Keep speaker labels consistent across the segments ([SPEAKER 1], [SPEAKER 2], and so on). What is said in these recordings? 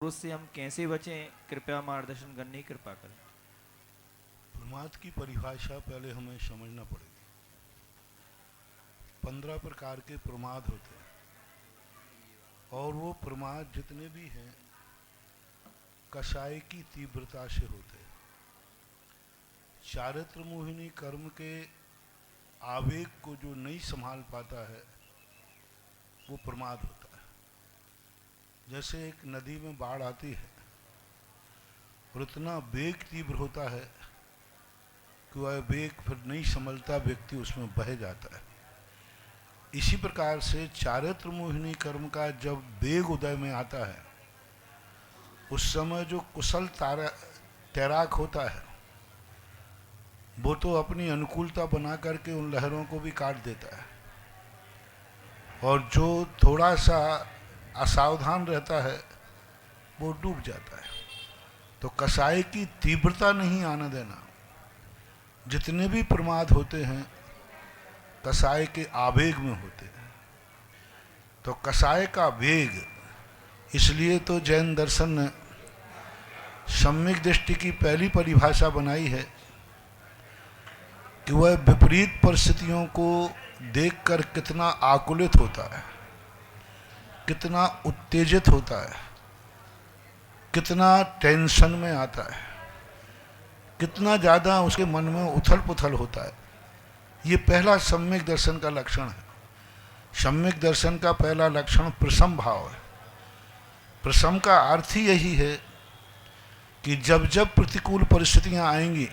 [SPEAKER 1] उससे हम कैसे बचें, कृपया मार्गदर्शन करने की कृपा करें।
[SPEAKER 2] प्रमाद की परिभाषा पहले हमें समझना पड़ेगी। 15 प्रकार के प्रमाद होते हैं और वो प्रमाद जितने भी हैं कषाय की तीव्रता से होते हैं। चारित्र मोहिनी कर्म के आवेग को जो नहीं संभाल पाता है वो प्रमाद होता है। जैसे एक नदी में बाढ़ आती है और इतना वेग तीव्र होता है कि वह वेग फिर नहीं संभलता, व्यक्ति उसमें बह जाता है। इसी प्रकार से चारित्र मोहिनी कर्म का जब वेग उदय में आता है उस समय जो कुशल तैराक होता है वो तो अपनी अनुकूलता बना करके उन लहरों को भी काट देता है, और जो थोड़ा सा असावधान रहता है वो डूब जाता है। तो कषाय की तीव्रता नहीं आने देना। जितने भी प्रमाद होते हैं कषाय के आवेग में होते हैं। तो कषाय का वेग, इसलिए तो जैन दर्शन ने सम्यक दृष्टि की पहली परिभाषा बनाई है कि वह विपरीत परिस्थितियों को देखकर कितना आकुलित होता है, कितना उत्तेजित होता है, कितना टेंशन में आता है, कितना ज़्यादा उसके मन में उथल पुथल होता है। ये पहला सम्यक दर्शन का लक्षण है। सम्यक दर्शन का पहला लक्षण प्रसम भाव है। प्रसम का अर्थ ही यही है कि जब जब प्रतिकूल परिस्थितियां आएंगी,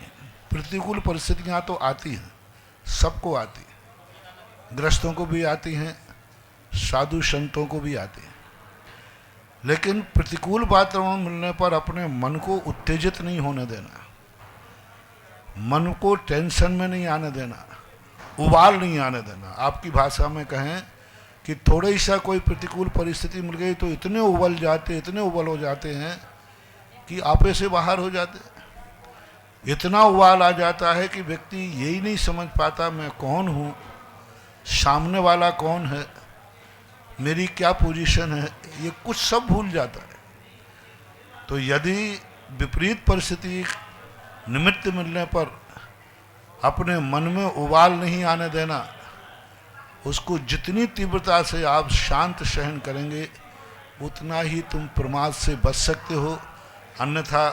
[SPEAKER 2] प्रतिकूल परिस्थितियां तो आती हैं, सबको आती हैं, ग्रस्तों को भी आती हैं, साधु संतों को भी आती हैं, लेकिन प्रतिकूल वातावरण मिलने पर अपने मन को उत्तेजित नहीं होने देना, मन को टेंशन में नहीं आने देना, उबाल नहीं आने देना। आपकी भाषा में कहें कि थोड़ी सा कोई प्रतिकूल परिस्थिति मिल गई तो इतने उबल हो जाते हैं कि आपे से बाहर हो जाते हैं। इतना उबाल आ जाता है कि व्यक्ति यही नहीं समझ पाता मैं कौन हूँ, सामने वाला कौन है, मेरी क्या पोजीशन है, ये कुछ सब भूल जाता है। तो यदि विपरीत परिस्थिति निमित्त मिलने पर अपने मन में उबाल नहीं आने देना, उसको जितनी तीव्रता से आप शांत सहन करेंगे उतना ही तुम प्रमाद से बच सकते हो। अन्यथा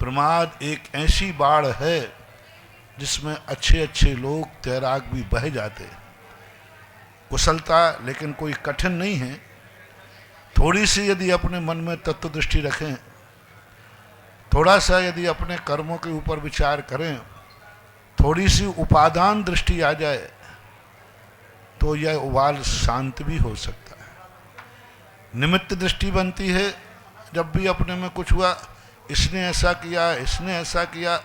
[SPEAKER 2] प्रमाद एक ऐसी बाढ़ है जिसमें अच्छे अच्छे लोग तैराक भी बह जाते हैं। कुशलता लेकिन कोई कठिन नहीं है। थोड़ी सी यदि अपने मन में तत्व दृष्टि रखें, थोड़ा सा यदि अपने कर्मों के ऊपर विचार करें, थोड़ी सी उपादान दृष्टि आ जाए तो यह उबाल शांत भी हो सकता है। निमित्त दृष्टि बनती है जब भी अपने में कुछ हुआ, इसने ऐसा किया, इसने ऐसा किया,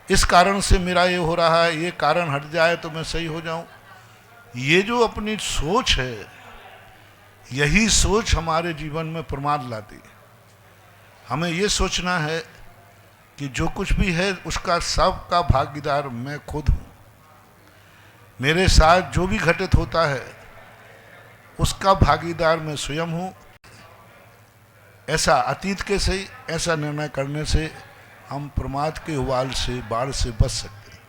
[SPEAKER 2] इस कारण से मेरा ये हो रहा है, ये कारण हट जाए तो मैं सही हो जाऊं। ये जो अपनी सोच है, यही सोच हमारे जीवन में प्रमाद लाती है। हमें ये सोचना है कि जो कुछ भी है उसका सबका भागीदार मैं खुद हूँ। मेरे साथ जो भी घटित होता है उसका भागीदार मैं स्वयं हूँ। ऐसा अतीत के सही ऐसा निर्णय करने से हम प्रमाद के उबाल से, बाढ़ से बच सकते हैं।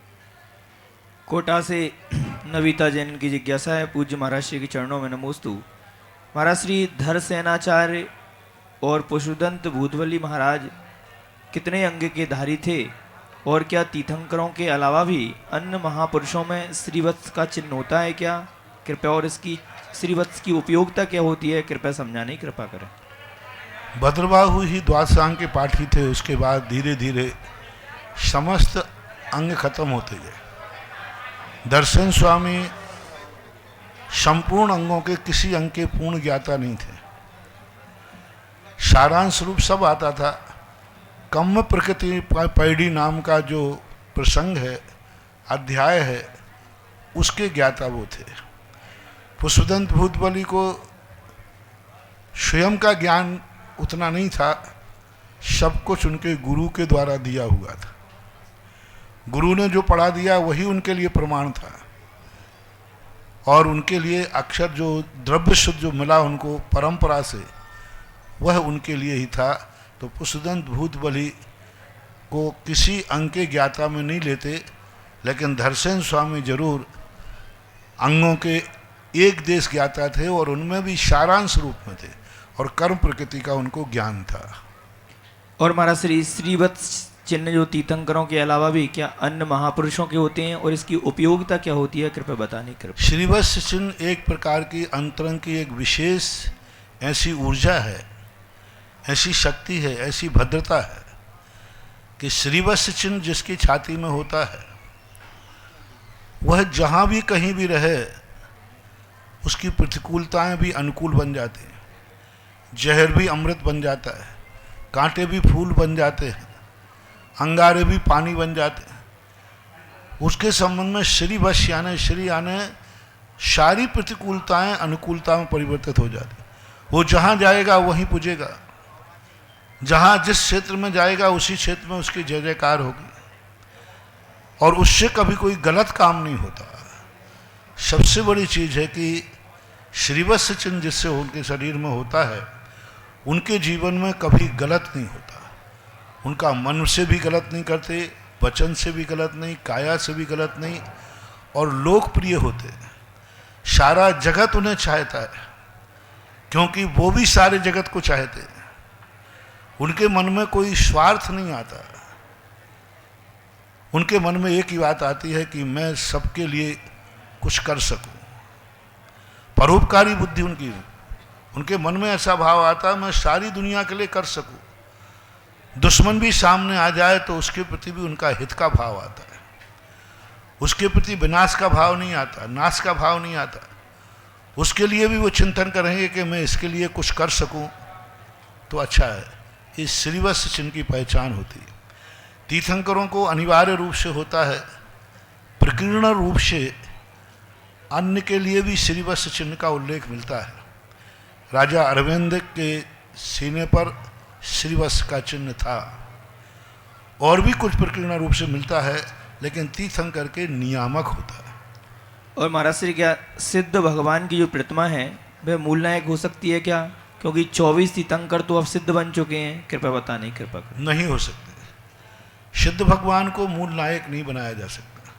[SPEAKER 1] कोटा से नविता जैन की जिज्ञासा है। पूज्य महाराज श्री के चरणों में नमोस्तु। महाराज श्री धर सेनाचार्य और पुष्पदंत भूतवली महाराज कितने अंग के धारी थे, और क्या तीर्थंकरों के अलावा भी अन्य महापुरुषों में श्रीवत्स का चिन्ह होता है क्या? कृपया, और इसकी श्रीवत्स की उपयोगिता क्या होती है, कृपया समझाने की कृपा करें।
[SPEAKER 2] भद्रबाहु ही द्वादशांग के पाठी थे, उसके बाद धीरे धीरे समस्त अंग खत्म होते गए। दर्शन स्वामी संपूर्ण अंगों के किसी अंग के पूर्ण ज्ञाता नहीं थे। सारांश रूप सब आता था। कम्म प्रकृति पैड़ी नाम का जो प्रसंग है, अध्याय है, उसके ज्ञाता वो थे। पुष्पदंत भूतबली को स्वयं का ज्ञान उतना नहीं था, सब कुछ उनके गुरु के द्वारा दिया हुआ था। गुरु ने जो पढ़ा दिया वही उनके लिए प्रमाण था, और उनके लिए अक्षर जो द्रव्य शुद्ध जो मिला उनको परंपरा से, वह उनके लिए ही था। तो पुष्पदंत भूतबली को किसी अंग के ज्ञाता में नहीं लेते, लेकिन धरसेन स्वामी जरूर अंगों के एक देश ज्ञाता थे और उनमें भी सारांश रूप में थे और कर्म प्रकृति का उनको ज्ञान था।
[SPEAKER 1] और महाराज श्रीवत्स चिन्ह जो तीर्थंकरों के अलावा भी क्या अन्य महापुरुषों के होते हैं और इसकी उपयोगिता क्या होती है, कृपया बताने कृपया।
[SPEAKER 2] श्रीवत्स चिन्ह एक प्रकार की अंतरंग की एक विशेष ऐसी ऊर्जा है, ऐसी शक्ति है, ऐसी भद्रता है कि श्रीवत्स चिन्ह जिसकी छाती में होता है वह जहाँ भी कहीं भी रहे उसकी प्रतिकूलताएं भी अनुकूल बन जाती हैं, जहर भी अमृत बन जाता है, कांटे भी फूल बन जाते हैं, अंगारे भी पानी बन जाते हैं। उसके संबंध में श्रीवश यानी श्री यानी सारी प्रतिकूलताएं अनुकूलता में परिवर्तित हो जाती। वो जहाँ जाएगा वहीं पूजेगा, जहाँ जिस क्षेत्र में जाएगा उसी क्षेत्र में उसकी जय जयकार होगी और उससे कभी कोई गलत काम नहीं होता। सबसे बड़ी चीज़ है कि श्रीवत्स चिन्ह जिससे उनके शरीर में होता है उनके जीवन में कभी गलत नहीं होता। उनका मन से भी गलत नहीं करते, वचन से भी गलत नहीं, काया से भी गलत नहीं और लोकप्रिय होते। सारा जगत उन्हें चाहता है क्योंकि वो भी सारे जगत को चाहते हैं। उनके मन में कोई स्वार्थ नहीं आता। उनके मन में एक ही बात आती है कि मैं सबके लिए कुछ कर सकूं। परोपकारी बुद्धि उनकी, उनके मन में ऐसा भाव आता मैं सारी दुनिया के लिए कर सकूं। दुश्मन भी सामने आ जाए तो उसके प्रति भी उनका हित का भाव आता है, उसके प्रति विनाश का भाव नहीं आता, नाश का भाव नहीं आता। उसके लिए भी वो चिंतन करेंगे कि मैं इसके लिए कुछ कर सकूं तो अच्छा है। इस श्रीवत्स चिन्ह की पहचान होती है। तीर्थंकरों को अनिवार्य रूप से होता है, प्रकीर्ण रूप से अन्य के लिए भी श्रीवत्स चिन्ह का उल्लेख मिलता है। राजा अरविंद के सीने पर श्रीवत्स का चिन्ह था और भी कुछ प्रकीर्ण रूप से मिलता है, लेकिन तीर्थंकर के नियामक होता है।
[SPEAKER 1] और महाराज श्री क्या सिद्ध भगवान की जो प्रतिमा है वह मूल नायक हो सकती है क्या, क्योंकि 24 तीर्थंकर तो अब सिद्ध बन चुके हैं, कृपया बताने कृपा करें।
[SPEAKER 2] नहीं हो सकते। सिद्ध भगवान को मूल नायक नहीं बनाया जा सकता,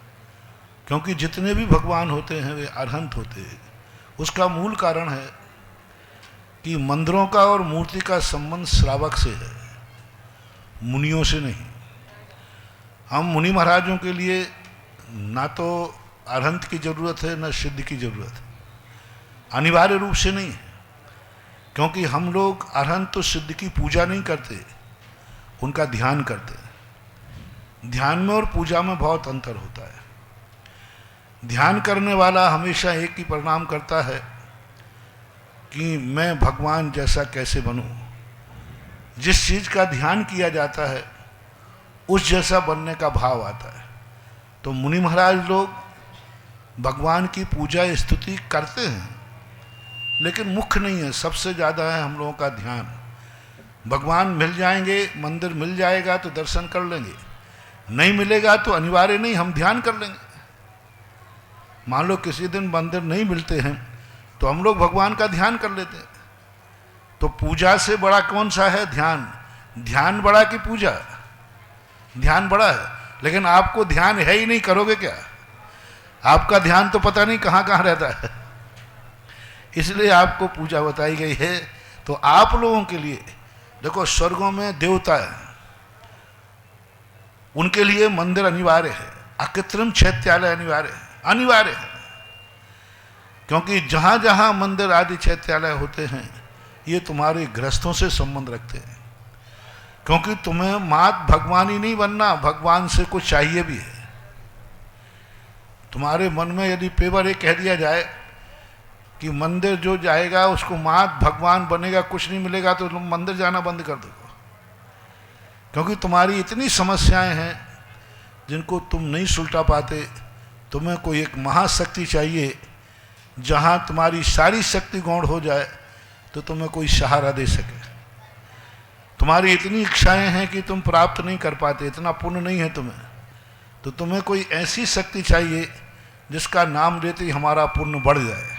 [SPEAKER 2] क्योंकि जितने भी भगवान होते हैं वे अरहंत होते हैं। उसका मूल कारण है कि मंदिरों का और मूर्ति का संबंध श्रावक से है, मुनियों से नहीं। हम मुनि महाराजों के लिए ना तो अरहंत की जरूरत है, ना सिद्ध की जरूरत है, अनिवार्य रूप से नहीं है। क्योंकि हम लोग अरहंत तो सिद्ध की पूजा नहीं करते, उनका ध्यान करते हैं। ध्यान में और पूजा में बहुत अंतर होता है। ध्यान करने वाला हमेशा एक ही परिणाम करता है कि मैं भगवान जैसा कैसे बनूं। जिस चीज़ का ध्यान किया जाता है उस जैसा बनने का भाव आता है। तो मुनि महाराज लोग भगवान की पूजा स्तुति करते हैं, लेकिन मुख्य नहीं है। सबसे ज़्यादा है हम लोगों का ध्यान। भगवान मिल जाएंगे, मंदिर मिल जाएगा तो दर्शन कर लेंगे, नहीं मिलेगा तो अनिवार्य नहीं, हम ध्यान कर लेंगे। मान लो किसी दिन मंदिर नहीं मिलते हैं तो हम लोग भगवान का ध्यान कर लेते हैं। तो पूजा से बड़ा कौन सा है? ध्यान। ध्यान बड़ा कि पूजा? ध्यान बड़ा है, लेकिन आपको ध्यान है ही नहीं, करोगे क्या? आपका ध्यान तो पता नहीं कहाँ कहाँ रहता है। इसलिए आपको पूजा बताई गई है। तो आप लोगों के लिए देखो, स्वर्गों में देवता है, उनके लिए मंदिर अनिवार्य है, अकृत्रिम चैत्यालय अनिवार्य है। क्योंकि जहाँ जहाँ मंदिर आदि चैत्यालय होते हैं ये तुम्हारे गृहस्थों से संबंध रखते हैं। क्योंकि तुम्हें मात भगवान ही नहीं बनना, भगवान से कुछ चाहिए भी है। तुम्हारे मन में यदि पेवर ये कह दिया जाए कि मंदिर जो जाएगा उसको मात भगवान बनेगा, कुछ नहीं मिलेगा, तो तुम मंदिर जाना बंद कर दो। क्योंकि तुम्हारी इतनी समस्याएं हैं जिनको तुम नहीं सुलटा पाते। तुम्हें कोई एक महाशक्ति चाहिए, जहाँ तुम्हारी सारी शक्ति गौण हो जाए तो तुम्हें कोई सहारा दे सके। तुम्हारी इतनी इच्छाएं हैं कि तुम प्राप्त नहीं कर पाते, इतना पुण्य नहीं है तुम्हें, तो तुम्हें कोई ऐसी शक्ति चाहिए जिसका नाम लेते ही हमारा पुण्य बढ़ जाए।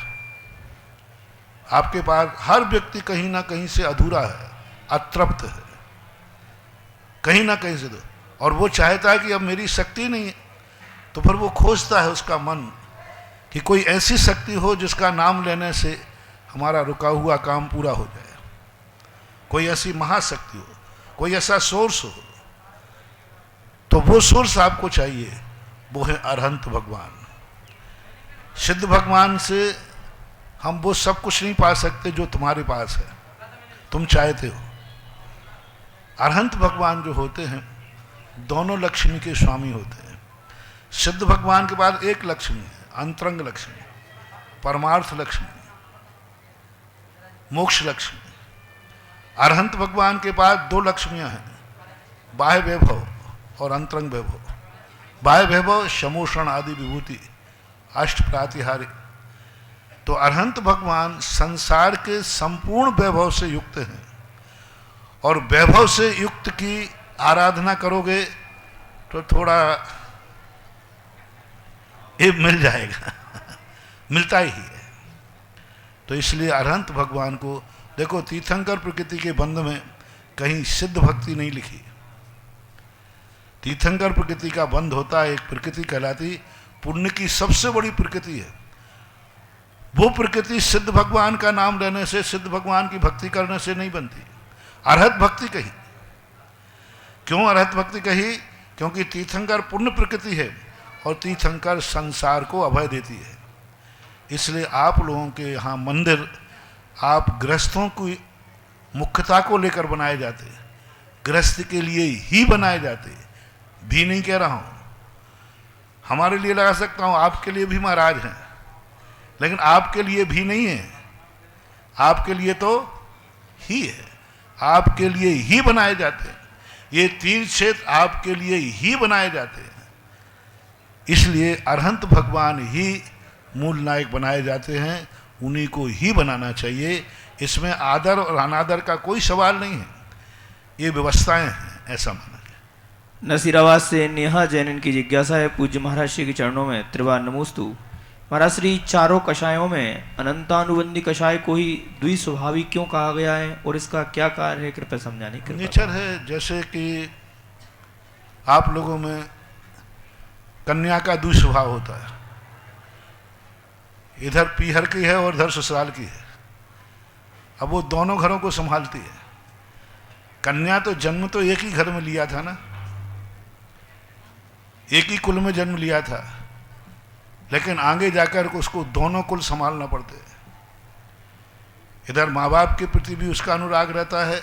[SPEAKER 2] आपके पास हर व्यक्ति कहीं ना कहीं से अधूरा है, अतृप्त है, कहीं ना कहीं से तो, और वो चाहता है कि अब मेरी शक्ति नहीं है, तो फिर वो खोजता है उसका मन कि कोई ऐसी शक्ति हो जिसका नाम लेने से हमारा रुका हुआ काम पूरा हो जाए, कोई ऐसी महाशक्ति हो, कोई ऐसा सोर्स हो। तो वो सोर्स आपको चाहिए, वो है अरहंत भगवान। सिद्ध भगवान से हम वो सब कुछ नहीं पा सकते जो तुम्हारे पास है, तुम चाहते हो। अरहंत भगवान जो होते हैं दोनों लक्ष्मी के स्वामी होते हैं। सिद्ध भगवान के पास एक लक्ष्मी है, अंतरंग लक्ष्मी, परमार्थ लक्ष्मी, मोक्ष लक्ष्मी। अरहंत भगवान के पास दो लक्ष्मियां हैं, बाह्य वैभव और अंतरंग वैभव। बाह्य वैभव शमोषण आदि विभूति अष्ट प्रातिहारिक। तो अरहंत भगवान संसार के संपूर्ण वैभव से युक्त हैं, और वैभव से युक्त की आराधना करोगे तो थोड़ा ये मिल जाएगा मिलता ही है। तो इसलिए अरहंत भगवान को देखो, तीर्थंकर प्रकृति के बंध में कहीं सिद्ध भक्ति नहीं लिखी। तीर्थंकर प्रकृति का बंध होता है, एक प्रकृति कहलाती पुण्य की सबसे बड़ी प्रकृति है। वो प्रकृति सिद्ध भगवान का नाम लेने से, सिद्ध भगवान की भक्ति करने से नहीं बनती। अरहत भक्ति कही। क्यों अरहत भक्ति कही? क्योंकि तीर्थंकर पुण्य प्रकृति है और तीर्थंकर संसार को अभय देती है। इसलिए आप लोगों के यहाँ मंदिर आप गृहस्थों की मुख्यता को लेकर बनाए जाते, गृहस्थ के लिए ही बनाए जाते, भी नहीं कह रहा हूँ, हमारे लिए लगा सकता हूँ, आपके लिए भी महाराज हैं, लेकिन आपके लिए भी नहीं है, आपके लिए तो ही है, आपके लिए ही बनाए जाते हैं। ये तीर्थ क्षेत्र आपके लिए ही बनाए जाते हैं। इसलिए अरहंत भगवान ही मूल नायक बनाए जाते हैं, उन्हीं को ही बनाना चाहिए। इसमें आदर और अनादर का कोई सवाल नहीं है, ये व्यवस्थाएं हैं, ऐसा माना जाए।
[SPEAKER 1] नसीराबाद से नेहा जैन की जिज्ञासा है, पूज्य महाराज श्री के चरणों में त्रिवार नमोस्तु। महाराज श्री, चारों कषायों में अनंतानुबंधी कषाय को ही द्विस्वभावी क्यों कहा गया है और इसका क्या कार्य है, कृपया समझाने की।
[SPEAKER 2] नेचर है, जैसे कि आप लोगों में कन्या का दुस्वभाव होता है, इधर पीहर की है और इधर ससुराल की है। अब वो दोनों घरों को संभालती है। कन्या तो जन्म तो एक ही घर में लिया था ना, एक ही कुल में जन्म लिया था, लेकिन आगे जाकर उसको दोनों कुल संभालना पड़ते हैं। इधर माँ बाप के प्रति भी उसका अनुराग रहता है,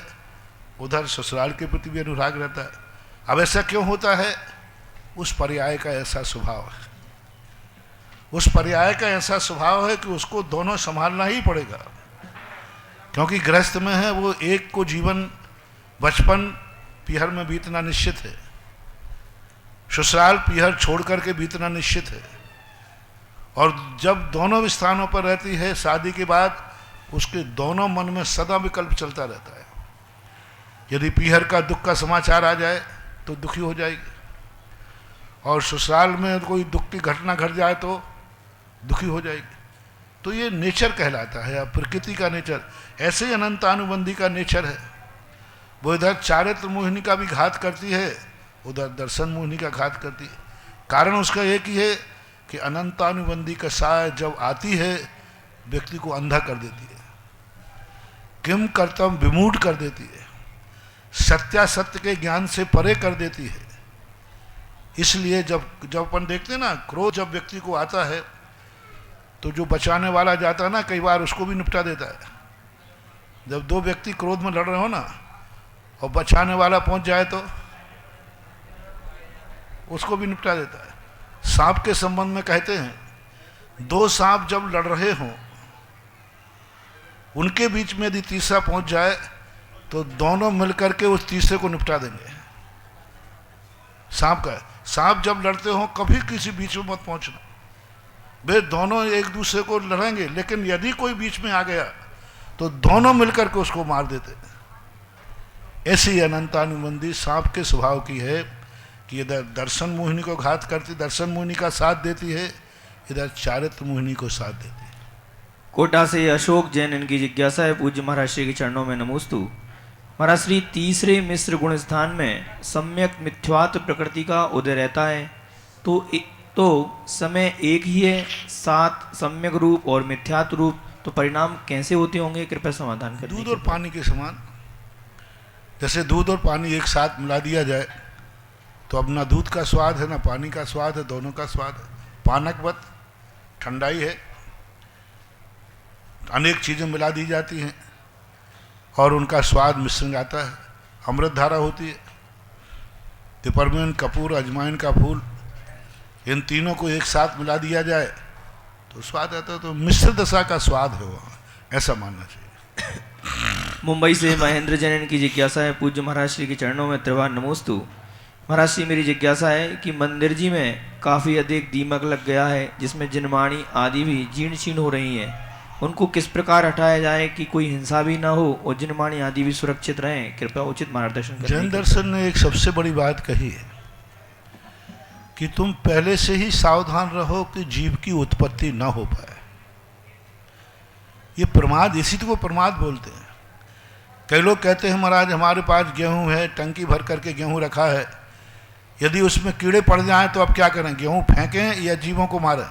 [SPEAKER 2] उधर ससुराल के प्रति भी अनुराग रहता है। अब ऐसा क्यों होता है? उस पर्याय का ऐसा स्वभाव है, उस पर्याय का ऐसा स्वभाव है कि उसको दोनों संभालना ही पड़ेगा। क्योंकि गृहस्थ में है, वो एक को जीवन बचपन पीहर में बीतना निश्चित है, ससुराल पीहर छोड़ करके बीतना निश्चित है। और जब दोनों स्थानों पर रहती है शादी के बाद, उसके दोनों मन में सदा विकल्प चलता रहता है। यदि पीहर का दुख का समाचार आ जाए तो दुखी हो जाएगी, और ससुराल में कोई दुख की घटना घट जाए तो दुखी हो जाएगी। तो ये नेचर कहलाता है, प्रकृति का नेचर। ऐसे ही अनंतानुबंधी का नेचर है। वो इधर चारित्र मोहिनी का भी घात करती है, उधर दर्शन मोहिनी का घात करती है। कारण उसका एक ही है कि अनंतानुबंधी का साय जब आती है व्यक्ति को अंधा कर देती है, किम कर्तव्य विमूढ़ कर देती है, सत्यासत्य के ज्ञान से परे कर देती है। इसलिए जब अपन देखते हैं ना, क्रोध जब व्यक्ति को आता है तो जो बचाने वाला जाता है ना, कई बार उसको भी निपटा देता है। जब दो व्यक्ति क्रोध में लड़ रहे हो ना और बचाने वाला पहुंच जाए तो उसको भी निपटा देता है। सांप के संबंध में कहते हैं, दो सांप जब लड़ रहे हों, उनके बीच में यदि तीसरा पहुंच जाए तो दोनों मिलकर के उस तीसरे को निपटा देंगे। सांप जब लड़ते हो कभी किसी बीच में मत पहुंचना, वे दोनों एक दूसरे को लड़ेंगे, लेकिन यदि कोई बीच में आ गया तो दोनों मिलकर के उसको मार देते। ऐसी अनंतानुबंधी सांप के स्वभाव की है कि इधर दर्शन मोहिनी को घात करती, दर्शन मोहिनी का साथ देती है, इधर चारित्र मोहिनी को साथ देती है।
[SPEAKER 1] कोटा से अशोक जैन इनकी जिज्ञासा है, पूज्य महाराज श्री के चरणों में नमोस्तु। महाराज श्री तीसरे मिश्र गुण स्थान में सम्यक मिथ्यात्व प्रकृति का उदय रहता है, तो समय एक ही है, साथ सम्यक रूप और मिथ्यात्व रूप, तो परिणाम कैसे होते होंगे, कृपया समाधान करें।
[SPEAKER 2] दूध और पानी के समान। जैसे दूध और पानी एक साथ मिला दिया जाए तो अब ना दूध का स्वाद है ना पानी का स्वाद है, दोनों का स्वाद है। पानकवत ठंडाई है, अनेक चीज़ें मिला दी जाती हैं और उनका स्वाद मिश्रण आता है। अमृत धारा होती है, पिपरमिंट, कपूर, अजवाइन का फूल, इन तीनों को एक साथ मिला दिया जाए तो स्वाद आता है। तो मिश्र दशा का स्वाद है वहाँ, ऐसा मानना चाहिए।
[SPEAKER 1] मुंबई से महेंद्र जैन की जिज्ञासा है, पूज्य महाराज श्री के चरणों में त्रिवार नमोस्तु। महाराज श्री, मेरी जिज्ञासा है कि मंदिर जी में काफ़ी अधिक दीमक लग गया है, जिसमें जिनवाणी आदि भी जीर्ण शीर्ण हो रही हैं, उनको किस प्रकार हटाया जाए कि कोई हिंसा भी ना हो और जिनवाणी आदि भी सुरक्षित रहें, कृपया उचित मार्गदर्शन करें।
[SPEAKER 2] जैन दर्शन ने एक सबसे बड़ी बात कही है कि तुम पहले से ही सावधान रहो कि जीव की उत्पत्ति न हो पाए। ये प्रमाद, इसी को प्रमाद बोलते हैं। कई लोग कहते हैं महाराज हमारे पास गेहूं है, टंकी भर करके गेहूं रखा है, यदि उसमें कीड़े पड़ जाएं तो अब क्या करें, गेहूं फेंकें या जीवों को मारें?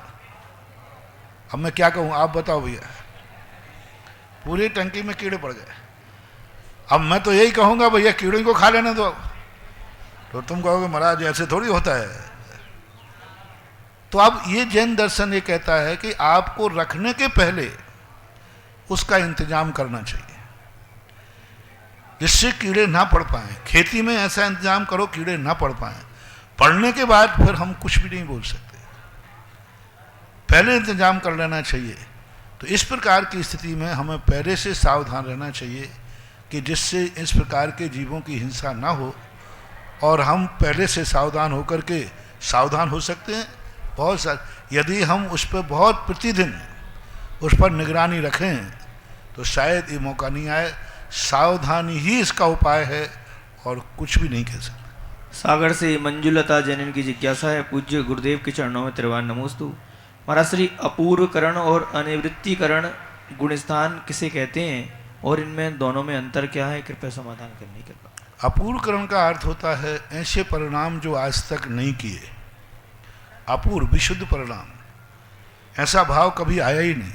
[SPEAKER 2] अब मैं क्या कहूं, आप बताओ भैया। पूरी टंकी में कीड़े पड़ गए, अब मैं तो यही कहूंगा भैया कीड़ों को खा लेने दो। तो तुम कहोगे महाराज ऐसे थोड़ी होता है। तो अब ये जैन दर्शन ये कहता है कि आपको रखने के पहले उसका इंतजाम करना चाहिए जिससे कीड़े ना पड़ पाए। खेती में ऐसा इंतजाम करो कीड़े ना पड़ पाए, पड़ने के बाद फिर हम कुछ भी नहीं बोल सकते, पहले इंतजाम कर लेना चाहिए। तो इस प्रकार की स्थिति में हमें पहले से सावधान रहना चाहिए कि जिससे इस प्रकार के जीवों की हिंसा ना हो, और हम पहले से सावधान होकर के सावधान हो सकते हैं। बहुत सारे यदि हम उस पर बहुत प्रतिदिन उस पर निगरानी रखें तो शायद ये मौका नहीं आए। सावधानी ही इसका उपाय है और कुछ भी नहीं कह सकते।
[SPEAKER 1] सागर से मंजुलता जैन की जिज्ञासा है, पूज्य गुरुदेव के चरणों में त्रिवार नमोस्तु। महाराज श्री, अपूर्वकरण और अनिवृत्तिकरण गुणस्थान किसे कहते हैं और इनमें दोनों में अंतर क्या है, कृपया समाधान करने के बाद।
[SPEAKER 2] अपूर्वकरण का अर्थ होता है ऐसे परिणाम जो आज तक नहीं किए। अपूर्व विशुद्ध परिणाम, ऐसा भाव कभी आया ही नहीं,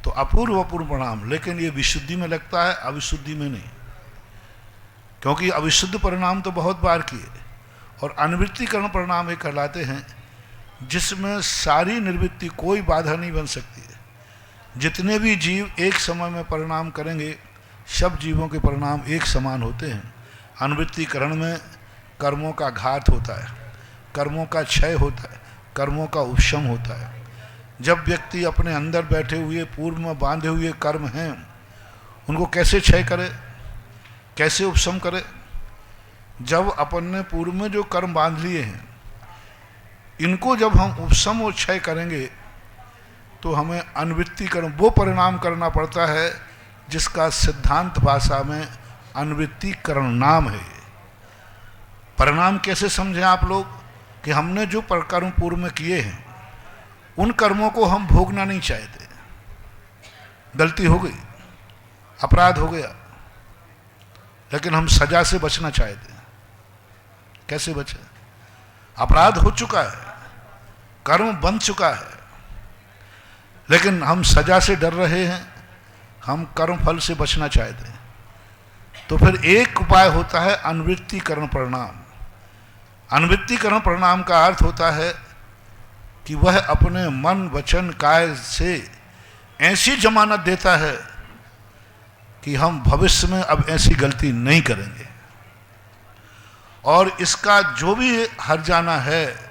[SPEAKER 2] तो अपूर्व परिणाम। लेकिन ये विशुद्धि में लगता है, अविशुद्धि में नहीं, क्योंकि अविशुद्ध परिणाम तो बहुत बार किए। और अनिवृत्तिकरण परिणाम ये कहलाते हैं जिसमें सारी निवृत्ति कोई बाधा नहीं बन सकती है। जितने भी जीव एक समय में परिणाम करेंगे सब जीवों के परिणाम एक समान होते हैं। अनिवृत्तिकरण में कर्मों का घात होता है, कर्मों का क्षय होता है, कर्मों का उपशम होता है। जब व्यक्ति अपने अंदर बैठे हुए पूर्व में बांधे हुए कर्म हैं उनको कैसे क्षय करे, कैसे उपशम करे? जब अपन ने पूर्व में जो कर्म बांध लिए हैं इनको जब हम उपशम और क्षय करेंगे तो हमें अनिवृत्तिकरण वो परिणाम करना पड़ता है जिसका सिद्धांत भाषा में अनिवृत्तिकरण नाम है। परिणाम कैसे समझें आप लोग कि हमने जो कर्म पूर्व में किए हैं उन कर्मों को हम भोगना नहीं चाहते, गलती हो गई, अपराध हो गया, लेकिन हम सजा से बचना चाहते हैं। कैसे बचे? अपराध हो चुका है, कर्म बन चुका है, लेकिन हम सजा से डर रहे हैं, हम कर्म फल से बचना चाहते हैं। तो फिर एक उपाय होता है अनिवृत्तिकरण परिणाम। अनिवृत्तिकरण परिणाम का अर्थ होता है कि वह अपने मन वचन काय से ऐसी जमानत देता है कि हम भविष्य में अब ऐसी गलती नहीं करेंगे, और इसका जो भी हर्जाना है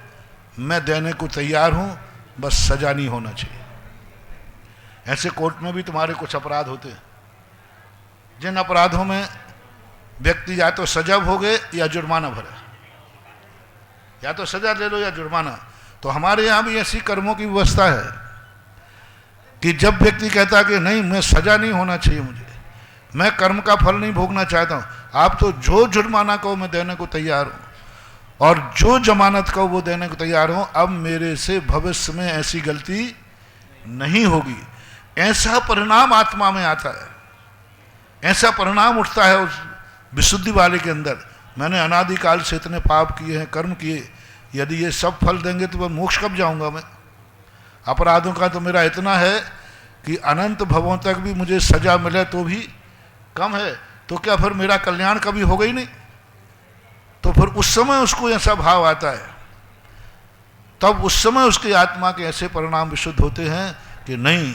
[SPEAKER 2] मैं देने को तैयार हूं, बस सजा नहीं होना चाहिए। ऐसे कोर्ट में भी तुम्हारे कुछ अपराध होते हैं जिन अपराधों में व्यक्ति या तो सजा भोगे या जुर्माना भरे, या तो सजा ले लो या जुर्माना। तो हमारे यहाँ भी ऐसी कर्मों की व्यवस्था है कि जब व्यक्ति कहता है कि नहीं मैं सजा नहीं होना चाहिए, मुझे मैं कर्म का फल नहीं भोगना चाहता हूँ, आप तो जो जुर्माना कहो मैं देने को तैयार हूँ और जो जमानत कहो वो देने को तैयार हूँ, अब मेरे से भविष्य में ऐसी गलती नहीं होगी। ऐसा परिणाम आत्मा में आता है, ऐसा परिणाम उठता है उस विशुद्धि वाले के अंदर मैंने अनादिकाल से इतने पाप किए हैं, कर्म किए, यदि ये सब फल देंगे तो मैं मोक्ष कब जाऊंगा? मैं अपराधों का तो मेरा इतना है कि अनंत भवों तक भी मुझे सजा मिले तो भी कम है, तो क्या फिर मेरा कल्याण कभी होगा ही नहीं? तो फिर उस समय उसको ऐसा भाव आता है, तब उस समय उसकी आत्मा के ऐसे परिणाम विशुद्ध होते हैं कि नहीं,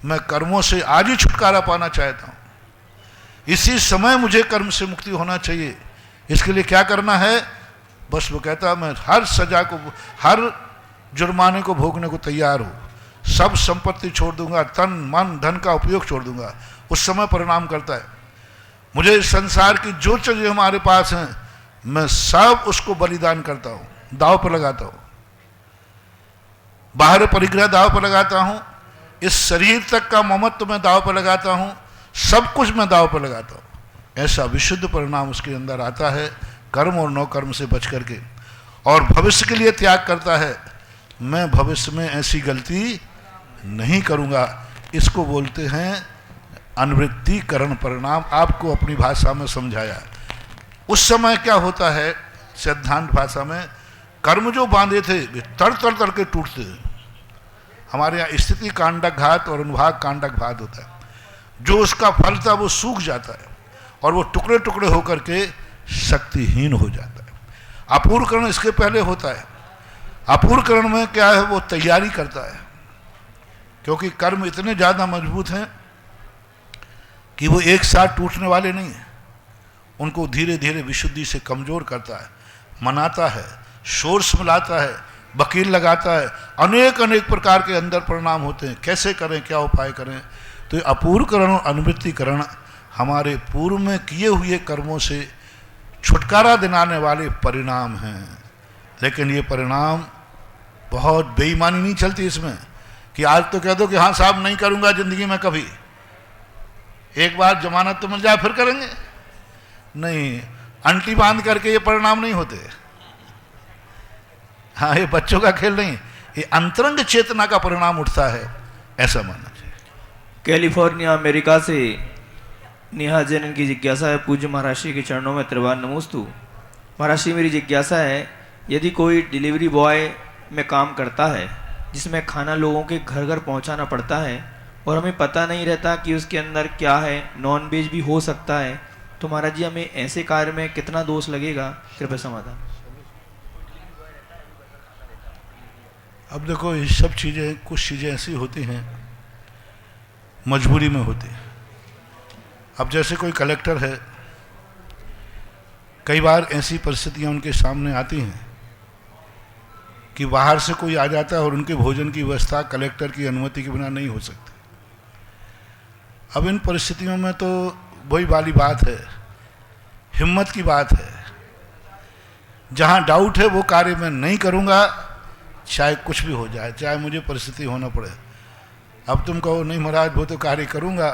[SPEAKER 2] मैं कर्मों से आज ही छुटकारा पाना चाहता हूं, इसी समय मुझे कर्म से मुक्ति होना चाहिए। इसके लिए क्या करना है? बस वो कहता है मैं हर सजा को, हर जुर्माने को भोगने को तैयार हूं, सब संपत्ति छोड़ दूंगा, तन मन धन का उपयोग छोड़ दूंगा। उस समय परिणाम करता है, मुझे इस संसार की जो चीजें हमारे पास हैं मैं सब उसको बलिदान करता हूं, दांव पर लगाता हूं, बाहर परिग्रह दांव पर लगाता हूं, इस शरीर तक का ममत्व मैं दांव पर लगाता हूं, सब कुछ मैं दांव पर लगाता हूं। ऐसा विशुद्ध परिणाम उसके अंदर आता है, कर्म और नौ कर्म से बच करके, और भविष्य के लिए त्याग करता है, मैं भविष्य में ऐसी गलती नहीं करूंगा। इसको बोलते हैं अनुवृत्तिकरण परिणाम। आपको अपनी भाषा में समझाया। उस समय क्या होता है सिद्धांत भाषा में, कर्म जो बांधे थे वे तर तर तर के टूटते हैं। हमारे यहाँ स्थिति कांडक घात और अनुभाग कांडक घात होता है, जो उसका फल था वो सूख जाता है और वो टुकड़े टुकड़े होकर के शक्तिहीन हो जाता है। अपूर्वकरण इसके पहले होता है। अपूर्वकरण में क्या है, वो तैयारी करता है, क्योंकि कर्म इतने ज्यादा मजबूत हैं कि वो एक साथ टूटने वाले नहीं हैं। उनको धीरे धीरे विशुद्धि से कमजोर करता है, मनाता है, शोर मिलाता है, वकील लगाता है, अनेक अनेक प्रकार के अंदर परिणाम होते हैं। कैसे करें, क्या उपाय करें? तो ये अपूर्वकरण और अनुवृत्तिकरण हमारे पूर्व में किए हुए कर्मों से छुटकारा दिलाने वाले परिणाम हैं। लेकिन ये परिणाम बहुत बेईमानी नहीं चलती इसमें कि आज तो कह दो कि हाँ साहब नहीं करूंगा जिंदगी में कभी, एक बार जमानत तो मिल जाए फिर करेंगे। नहीं, अंटी बांध करके ये परिणाम नहीं होते। हाँ, ये बच्चों का खेल नहीं, ये अंतरंग चेतना का परिणाम उठता है, ऐसा मानना चाहिए।
[SPEAKER 1] कैलिफोर्निया अमेरिका से नेहा जैन की जिज्ञासा है, पूज्य महाराज श्री के चरणों में त्रिवार नमोस्तु। महाराज श्री, मेरी जिज्ञासा है, यदि कोई डिलीवरी बॉय में काम करता है जिसमें खाना लोगों के घर घर पहुंचाना पड़ता है और हमें पता नहीं रहता कि उसके अंदर क्या है, नॉन वेज भी हो सकता है, तो महाराज जी हमें ऐसे कार्य में कितना दोष लगेगा? कृपया समाधान।
[SPEAKER 2] अब देखो, ये सब चीज़ें, कुछ चीज़ें ऐसी होती हैं मजबूरी में होती हैं। अब जैसे कोई कलेक्टर है, कई बार ऐसी परिस्थितियां उनके सामने आती हैं कि बाहर से कोई आ जाता है और उनके भोजन की व्यवस्था कलेक्टर की अनुमति के बिना नहीं हो सकती। अब इन परिस्थितियों में तो वही वाली बात है, हिम्मत की बात है। जहां डाउट है वो कार्य मैं नहीं करूंगा, चाहे कुछ भी हो जाए, चाहे मुझे परिस्थिति होना पड़े। अब तुम कहो नहीं महाराज वो तो कार्य करूंगा,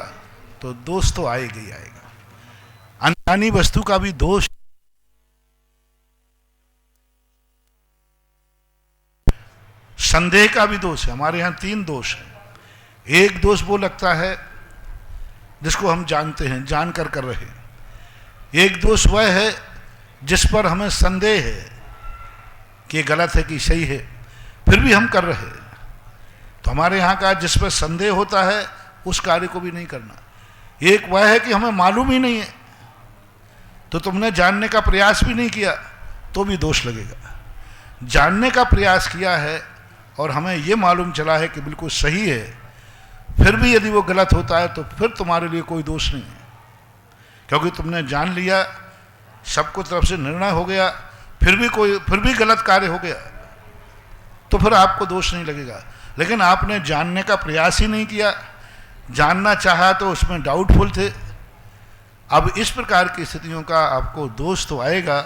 [SPEAKER 2] तो दोष तो आएगा ही आएगा। अनजानी वस्तु का भी दोष, संदेह का भी दोष है। हमारे यहां 3 दोष है। एक दोष वो लगता है जिसको हम जानते हैं, जानकर कर रहे हैं। एक दोष वह है जिस पर हमें संदेह है कि गलत है कि सही है, फिर भी हम कर रहे हैं। तो हमारे यहाँ का जिस पर संदेह होता है उस कार्य को भी नहीं करना। एक वह है कि हमें मालूम ही नहीं है, तो तुमने जानने का प्रयास भी नहीं किया तो भी दोष लगेगा। जानने का प्रयास किया है और हमें यह मालूम चला है कि बिल्कुल सही है, फिर भी यदि वो गलत होता है तो फिर तुम्हारे लिए कोई दोष नहीं है, क्योंकि तुमने जान लिया, सबको तरफ से निर्णय हो गया, फिर भी गलत कार्य हो गया, तो फिर आपको दोष नहीं लगेगा। लेकिन आपने जानने का प्रयास ही नहीं किया, जानना चाहा तो उसमें डाउटफुल थे। अब इस प्रकार की स्थितियों का आपको दोष तो आएगा,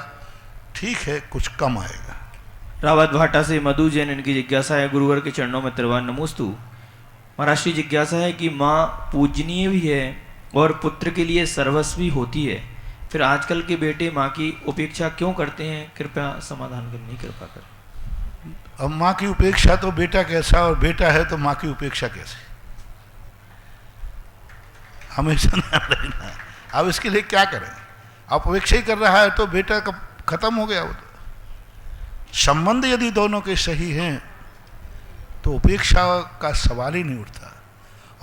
[SPEAKER 2] ठीक है, कुछ कम आएगा।
[SPEAKER 1] रावत भाटा से मधु जैन, इनकी जिज्ञासा है, गुरुवर के चरणों में त्रिवार नमोस्तु। महाराज श्री, जिज्ञासा है कि माँ पूजनीय भी है और पुत्र के लिए सर्वस्वी होती है, फिर आजकल के बेटे माँ की उपेक्षा क्यों करते हैं? कृपया समाधान करने की कृपा करें।
[SPEAKER 2] अब माँ की उपेक्षा तो बेटा कैसा, और बेटा है तो माँ की उपेक्षा कैसे, हमेशा ध्यान रखना। अब इसके लिए क्या करें? अपेक्षा ही कर रहा है तो बेटा कब खत्म हो गया। वो तो संबंध यदि दोनों के सही हैं तो उपेक्षा का सवाल ही नहीं उठता,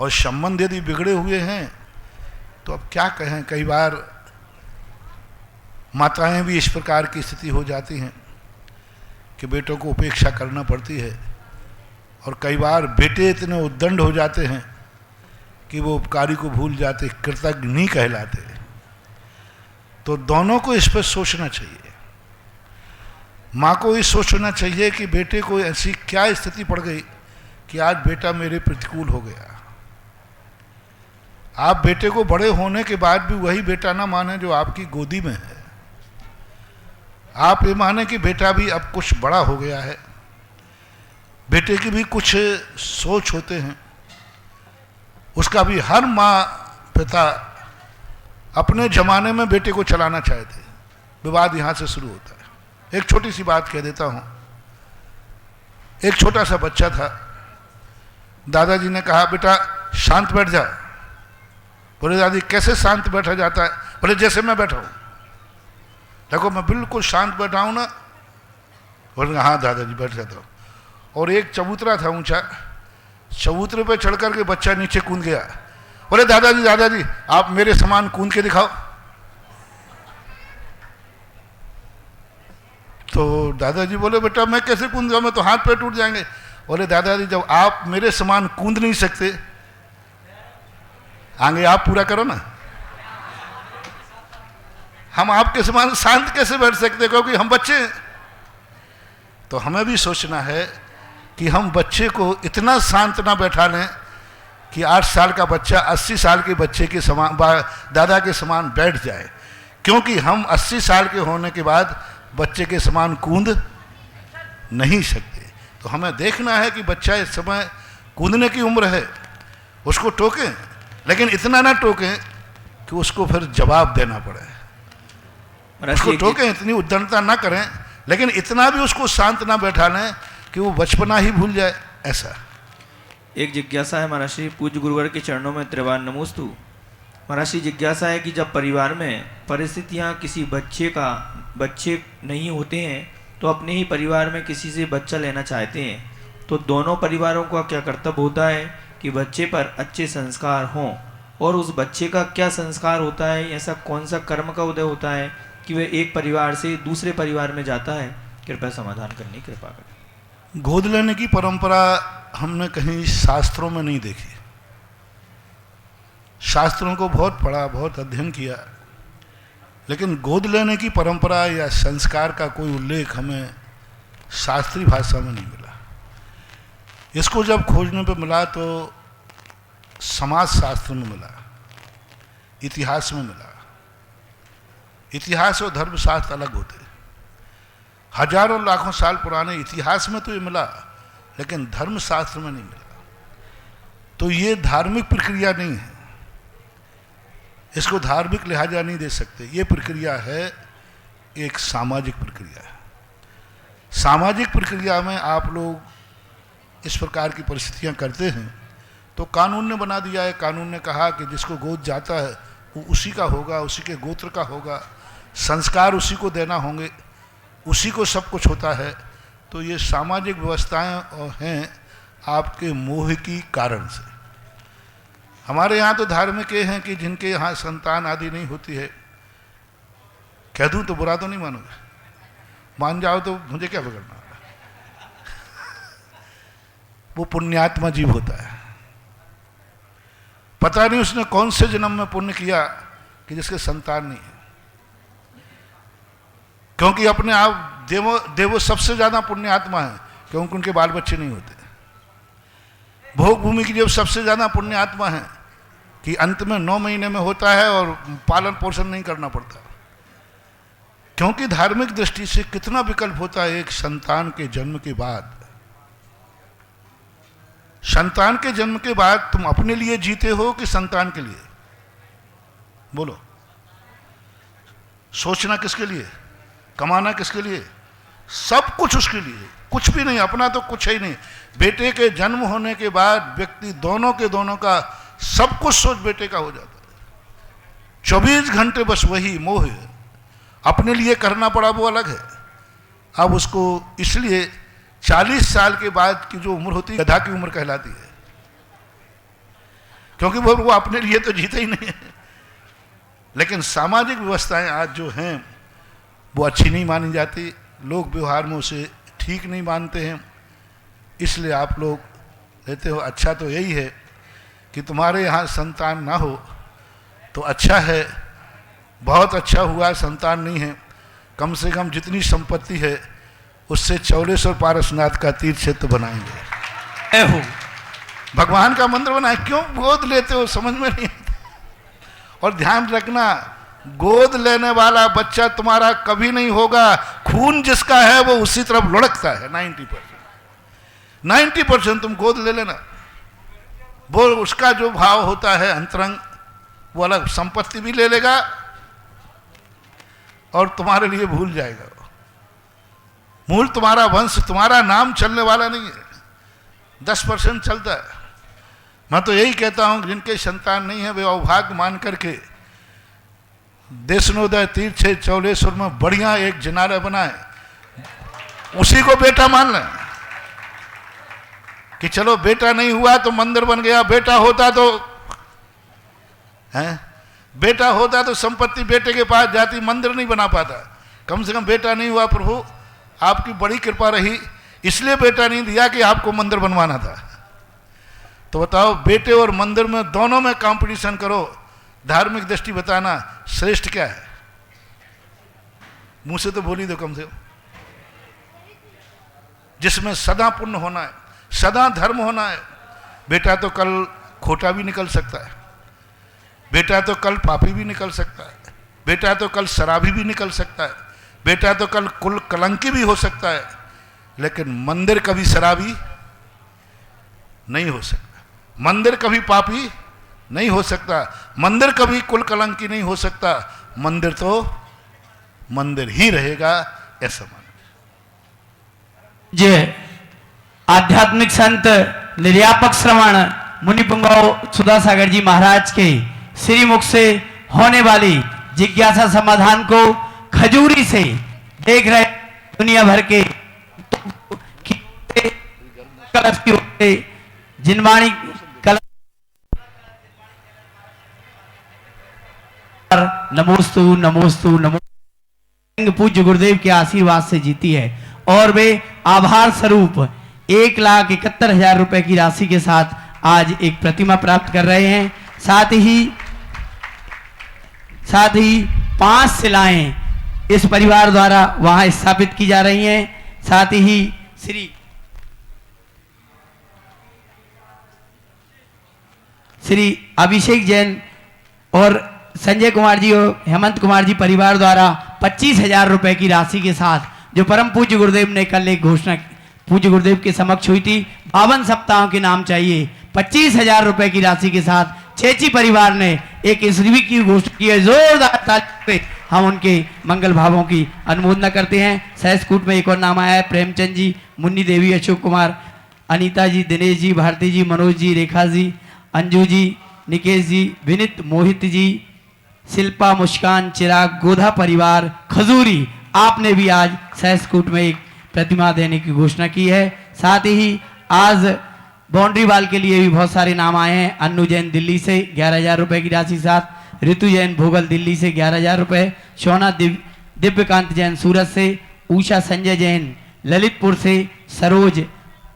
[SPEAKER 2] और संबंध यदि बिगड़े हुए हैं तो अब क्या कहें। कई बार माताएं भी इस प्रकार की स्थिति हो जाती हैं कि बेटों को उपेक्षा करना पड़ती है, और कई बार बेटे इतने उद्दंड हो जाते हैं कि वो उपकारी को भूल जाते, कृतज्ञ नहीं कहलाते। तो दोनों को इस पर सोचना चाहिए। माँ को ये सोचना चाहिए कि बेटे को ऐसी क्या स्थिति पड़ गई कि आज बेटा मेरे प्रतिकूल हो गया। आप बेटे को बड़े होने के बाद भी वही बेटा ना माने जो आपकी गोदी में है। आप ये माने कि बेटा भी अब कुछ बड़ा हो गया है, बेटे की भी कुछ सोच होते हैं। उसका भी हर माँ पिता अपने जमाने में बेटे को चलाना चाहते। विवाद यहां से शुरू होता है। एक छोटी सी बात कह देता हूं। एक छोटा सा बच्चा था, दादाजी ने कहा बेटा शांत बैठ जा। बोले दादी कैसे शांत बैठा जाता है? बोले जैसे मैं बैठा हूं। देखो मैं बिल्कुल शांत बैठा हूं ना। बोले हाँ दादाजी बैठ जाता हूं। और एक चबूतरा था ऊंचा, चबूतरे पे चढ़ करके बच्चा नीचे कूद गया। बोले दादाजी आप मेरे समान कूद के दिखाओ। तो दादाजी बोले बेटा मैं कैसे कूदूंगा, मैं तो हाथ पैर टूट जाएंगे। बोले दादाजी जब आप मेरे समान कूद नहीं सकते, आगे आप पूरा करो ना। हम आपके समान शांत कैसे बैठ सकते, क्योंकि हम बच्चे हैं। तो हमें भी सोचना है कि हम बच्चे को इतना शांत ना बैठा लें कि 8 साल का बच्चा 80 साल के बच्चे के समान दादा के समान बैठ जाए, क्योंकि हम 80 साल के होने के बाद बच्चे के समान कूद नहीं सकते। तो हमें देखना है कि बच्चा इस समय कूदने की उम्र है, उसको टोकें, लेकिन इतना ना टोकें कि उसको फिर जवाब देना पड़े। उसको टोकें, इतनी उद्दंडता ना करें, लेकिन इतना भी उसको शांत ना बैठा लें कि वो बचपना ही भूल जाए। ऐसा
[SPEAKER 1] एक जिज्ञासा है महाराज, पूज्य गुरुवर के चरणों में त्रिवार नमोस्तु। महाराज जिज्ञासा है कि जब परिवार में परिस्थितियां किसी बच्चे नहीं होते हैं तो अपने ही परिवार में किसी से बच्चा लेना चाहते हैं, तो दोनों परिवारों का क्या कर्तव्य होता है कि बच्चे पर अच्छे संस्कार हों, और उस बच्चे का क्या संस्कार होता है, ऐसा कौन सा कर्म का उदय होता है कि वह एक परिवार से दूसरे परिवार में जाता है? कृपया समाधान करने की कृपा करें।
[SPEAKER 2] गोद लेने की परंपरा हमने कहीं शास्त्रों में नहीं देखी। शास्त्रों को बहुत पढ़ा, बहुत अध्ययन किया, लेकिन गोद लेने की परंपरा या संस्कार का कोई उल्लेख हमें शास्त्रीय भाषा में नहीं मिला। इसको जब खोजने पे मिला तो समाज शास्त्र में मिला, इतिहास में मिला। इतिहास और धर्मशास्त्र अलग होते हैं। हजारों लाखों साल पुराने इतिहास में तो ये मिला, लेकिन धर्मशास्त्र में नहीं मिला। तो ये धार्मिक प्रक्रिया नहीं है, इसको धार्मिक लिहाजा नहीं दे सकते। ये प्रक्रिया है एक सामाजिक प्रक्रिया है। सामाजिक प्रक्रिया में आप लोग इस प्रकार की परिस्थितियां करते हैं तो कानून ने बना दिया है। कानून ने कहा कि जिसको गोद जाता है वो उसी का होगा, उसी के गोत्र का होगा, संस्कार उसी को देना होंगे, उसी को सब कुछ होता है। तो ये सामाजिक व्यवस्थाएं हैं आपके मोह की कारण से। हमारे यहाँ तो धार्मिक ये हैं कि जिनके यहाँ संतान आदि नहीं होती है, कह दूं तो बुरा तो नहीं मानोगे, मान जाओ तो मुझे क्या बिगड़ना, वो पुण्यात्मा जीव होता है। पता नहीं उसने कौन से जन्म में पुण्य किया कि जिसके संतान नहीं है। क्योंकि अपने आप देवो सबसे ज्यादा पुण्यात्मा है, क्योंकि उनके बाल बच्चे नहीं होते। भोग भूमि की जब सबसे ज्यादा पुण्यात्मा है कि अंत में 9 महीने में होता है और पालन पोषण नहीं करना पड़ता। क्योंकि धार्मिक दृष्टि से कितना विकल्प होता है एक संतान के जन्म के बाद। संतान के जन्म के बाद तुम अपने लिए जीते हो कि संतान के लिए? बोलो, सोचना किसके लिए, कमाना किसके लिए? सब कुछ उसके लिए, कुछ भी नहीं अपना, तो कुछ ही नहीं। बेटे के जन्म होने के बाद व्यक्ति दोनों का सब कुछ सोच बेटे का हो जाता है। 24 घंटे बस वही मोह है। अपने लिए करना पड़ा वो अलग है। अब उसको इसलिए 40 साल के बाद की जो उम्र होती है गधा की उम्र कहलाती है, क्योंकि वो अपने लिए तो जीते ही नहीं है। लेकिन सामाजिक व्यवस्थाएं आज जो हैं वो अच्छी नहीं मानी जाती, लोग व्यवहार में उसे ठीक नहीं मानते हैं। इसलिए आप लोग कहते हो अच्छा तो यही है कि तुम्हारे यहाँ संतान ना हो तो अच्छा है, बहुत अच्छा हुआ संतान नहीं है, कम से कम जितनी संपत्ति है उससे चौलेश्वर पारसनाथ का तीर्थ क्षेत्र बनाएंगे। भगवान का मंदिर बनाए, क्यों गोद लेते हो समझ में नहीं आता। और ध्यान रखना, गोद लेने वाला बच्चा तुम्हारा कभी नहीं होगा, खून जिसका है वो उसी तरफ लुढ़कता है। 90% तुम गोद ले लेना, वो उसका जो भाव होता है अंतरंग वो अलग, संपत्ति भी ले लेगा और तुम्हारे लिए भूल जाएगा। मूल तुम्हारा वंश, तुम्हारा नाम चलने वाला नहीं है, 10% चलता है। मैं तो यही कहता हूं जिनके संतान नहीं है वे अभाग्य मान करके देशनोदय तीर्थ चौलेश्वर में बढ़िया एक जिनारा बनाए, उसी को बेटा मान लें कि चलो बेटा नहीं हुआ तो मंदिर बन गया, बेटा होता तो बेटा होता तो संपत्ति बेटे के पास जाती, मंदिर नहीं बना पाता। कम से कम बेटा नहीं हुआ, प्रभु आपकी बड़ी कृपा रही इसलिए बेटा नहीं दिया कि आपको मंदिर बनवाना था। तो बताओ, बेटे और मंदिर में दोनों में कंपटीशन करो, धार्मिक दृष्टि बताना श्रेष्ठ क्या है? मुंह से तो बोली दो कम से कम। जिसमें सदा पुण्य होना है, सदा धर्म होना है। बेटा तो कल खोटा भी निकल सकता है, बेटा तो कल पापी भी निकल सकता है, बेटा तो कल शराबी भी निकल सकता है, बेटा तो कल कुल कलंकी भी हो सकता है। लेकिन मंदिर कभी शराबी नहीं हो सकता, मंदिर कभी पापी नहीं हो सकता, मंदिर कभी कुल कलंकी नहीं हो सकता। मंदिर तो मंदिर ही रहेगा, ऐसा मान।
[SPEAKER 3] जय आध्यात्मिक संत निर्यापक श्रवण मुनि पुंगव सुधासागर जी महाराज के श्री मुख से होने वाली जिज्ञासा समाधान को खजूरी से देख रहे दुनिया भर के कलश की ओर से जिनवाणी नमोस्तु नमोस्तु नमो पूज्य गुरुदेव के आशीर्वाद से जीती है और वे आभार स्वरूप 1,71,000 रुपए की राशि के साथ आज एक प्रतिमा प्राप्त कर रहे हैं। साथ ही 5 शिलाएं इस परिवार द्वारा वहां स्थापित की जा रही हैं। साथ ही श्री अभिषेक जैन और संजय कुमार जी और हेमंत कुमार जी परिवार द्वारा 25,000 रुपए की राशि के साथ, जो परम पूज्य गुरुदेव ने कल एक घोषणा पूज्य गुरुदेव के समक्ष हुई थी, 52 सप्ताहों के नाम चाहिए, 25,000 रुपए की राशि के साथ चेची परिवार ने एक इसवी की घोषणा की है। जोरदार ताली पे हम उनके मंगल भावों की अनुमोदना करते हैं। सहसकूट में एक और नाम आया है, प्रेमचंद जी, मुन्नी देवी, अशोक कुमार, अनीता जी, दिनेश जी, भारती जी, मनोज जी, रेखा जी, अंजू जी, निकेश जी, विनित, मोहित जी, शिल्पा, मुस्कान, चिराग, गोधा परिवार खजूरी, आपने भी आज सहसकूट में एक प्रतिमा देने की घोषणा की है। साथ ही आज बाउंड्री वाल के लिए भी बहुत सारे नाम आए हैं। अन्नू जैन दिल्ली से 11,000 रुपए की राशि के साथ, ऋतु जैन भोगल दिल्ली से 11,000 रुपए, शोना दिव्यकांत जैन सूरत से, उषा संजय जैन ललितपुर से, सरोज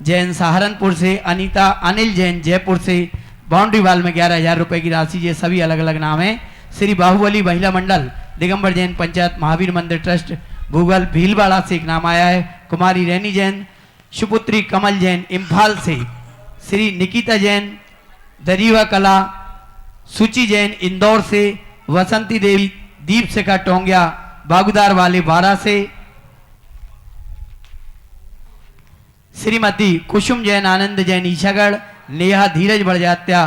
[SPEAKER 3] जैन सहारनपुर से, अनीता अनिल जैन जयपुर से, बाउंड्री वाल में 11,000 रुपए की राशि। ये सभी अलग अलग नाम हैं। श्री बाहुबली महिला मंडल दिगंबर जैन पंचायत महावीर मंदिर ट्रस्ट भूगल भीलवाड़ा से एक नाम आया है। कुमारी रैनी जैन, सुपुत्री कमल जैन इम्फाल से, श्री निकिता जैन दरीवा कला, सुचि जैन इंदौर से, वसंती देवी दीप शिखा टोंगिया बागुदार वाले बारा से, श्रीमती कुसुम जैन आनंद जैन ईशागढ़, नेहा धीरज बड़जात्या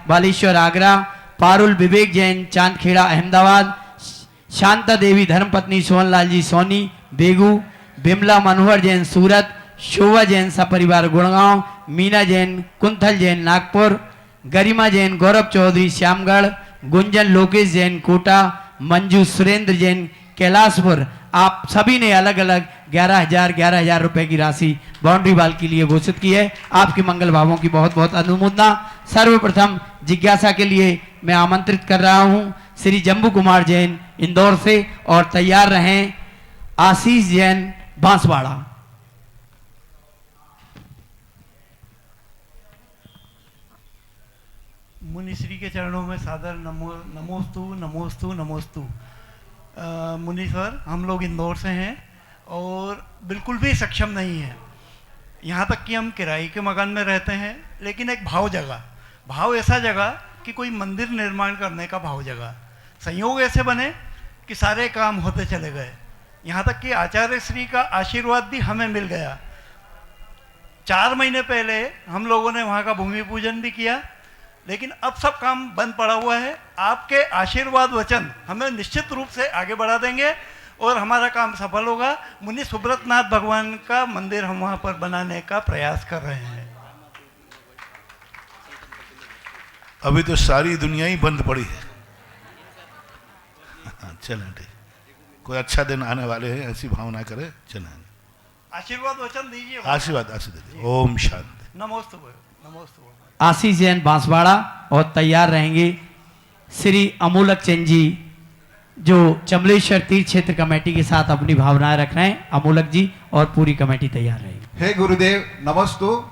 [SPEAKER 3] बालेश्वर आगरा, पारुल विवेक जैन चांदखेड़ा अहमदाबाद, शांता देवी धर्मपत्नी सोहनलाल जी सोनी बेगू, बिमला मनोहर जैन सूरत, शोभा जैन सपरिवार गुड़गांव, मीना जैन कुंथल जैन नागपुर, गरिमा जैन गौरव चौधरी श्यामगढ़, गुंजन लोकेश जैन कोटा, मंजू सुरेंद्र जैन कैलाशपुर आप सभी ने अलग अलग 11,000 रुपए की राशि बाउंड्री वाल के लिए घोषित की है। आपके मंगल भावों की बहुत बहुत अनुमोदना। सर्वप्रथम जिज्ञासा के लिए मैं आमंत्रित कर रहा हूं श्री जम्बू कुमार जैन इंदौर से, और तैयार रहें आशीष जैन बांसवाड़ा।
[SPEAKER 4] मुनिश्री के चरणों में सादर नमोस्तु नमोस्तु नमोस्तु। मुनीश्वर, हम लोग इंदौर से हैं और बिल्कुल भी सक्षम नहीं हैं। यहाँ तक कि हम किराए के मकान में रहते हैं, लेकिन एक भाव ऐसा जगह कि कोई मंदिर निर्माण करने का भाव जगह। संयोग ऐसे बने कि सारे काम होते चले गए। यहाँ तक कि आचार्य श्री का आशीर्वाद भी हमें मिल गया। 4 महीने पहले हम लोगों ने वहाँ का भूमि पूजन भी किया, लेकिन अब सब काम बंद पड़ा हुआ है। आपके आशीर्वाद वचन हमें निश्चित रूप से आगे बढ़ा देंगे और हमारा काम सफल होगा। मुनि सुब्रतनाथ भगवान का मंदिर हम वहाँ पर बनाने का प्रयास कर रहे हैं।
[SPEAKER 2] अभी तो सारी दुनिया ही बंद पड़ी है। चलें ठीक, कोई अच्छा दिन आने वाले हैं, ऐसी भावना करें। चलें,
[SPEAKER 4] आशीर्वाद वचन दीजिए।
[SPEAKER 2] आशीर्वाद दीजिए। ओम शांति।
[SPEAKER 4] नमोस्तु नमोस्तु।
[SPEAKER 3] आशीष जैन बांसवाड़ा, और तैयार रहेंगे श्री अमूलक चंद जी, जो चमलेश्वर तीर्थ क्षेत्र कमेटी के साथ अपनी भावनाएं रख रहे हैं। अमूलक जी और पूरी कमेटी तैयार रहेगी।
[SPEAKER 5] हे गुरुदेव नमस्तु।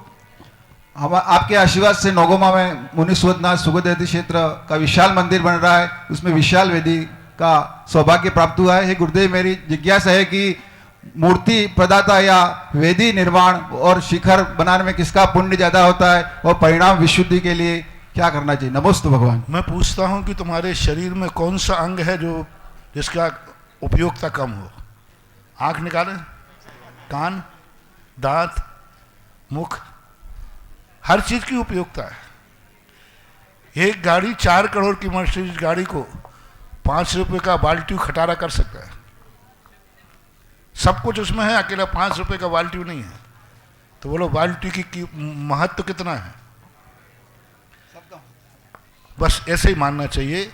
[SPEAKER 5] हम आपके आशीर्वाद से नौगोमा में मुनि सुब्रतनाथ सुगोदेव क्षेत्र का विशाल मंदिर बन रहा है, उसमें विशाल वेदी का सौभाग्य प्राप्त हुआ है। हे गुरुदेव, मेरी जिज्ञासा है कि मूर्ति प्रदाता या वेदी निर्माण और शिखर बनाने में किसका पुण्य ज्यादा होता है, और परिणाम विशुद्धि के लिए क्या करना चाहिए? नमोस्तु भगवान।
[SPEAKER 2] मैं पूछता हूं कि तुम्हारे शरीर में कौन सा अंग है जो जिसका उपयोगिता कम हो? आंख निकालें, कान, दांत, मुख, हर चीज की उपयोगिता है। एक गाड़ी 4 करोड़ की मर्सिडीज गाड़ी को 5 रुपए का बाल्टी खटारा कर सकता है। सब कुछ उसमें है, अकेला 5 रुपए का बाल्टी नहीं है। तो बोलो बाल्टी की महत्व कितना है? बस ऐसे ही मानना चाहिए।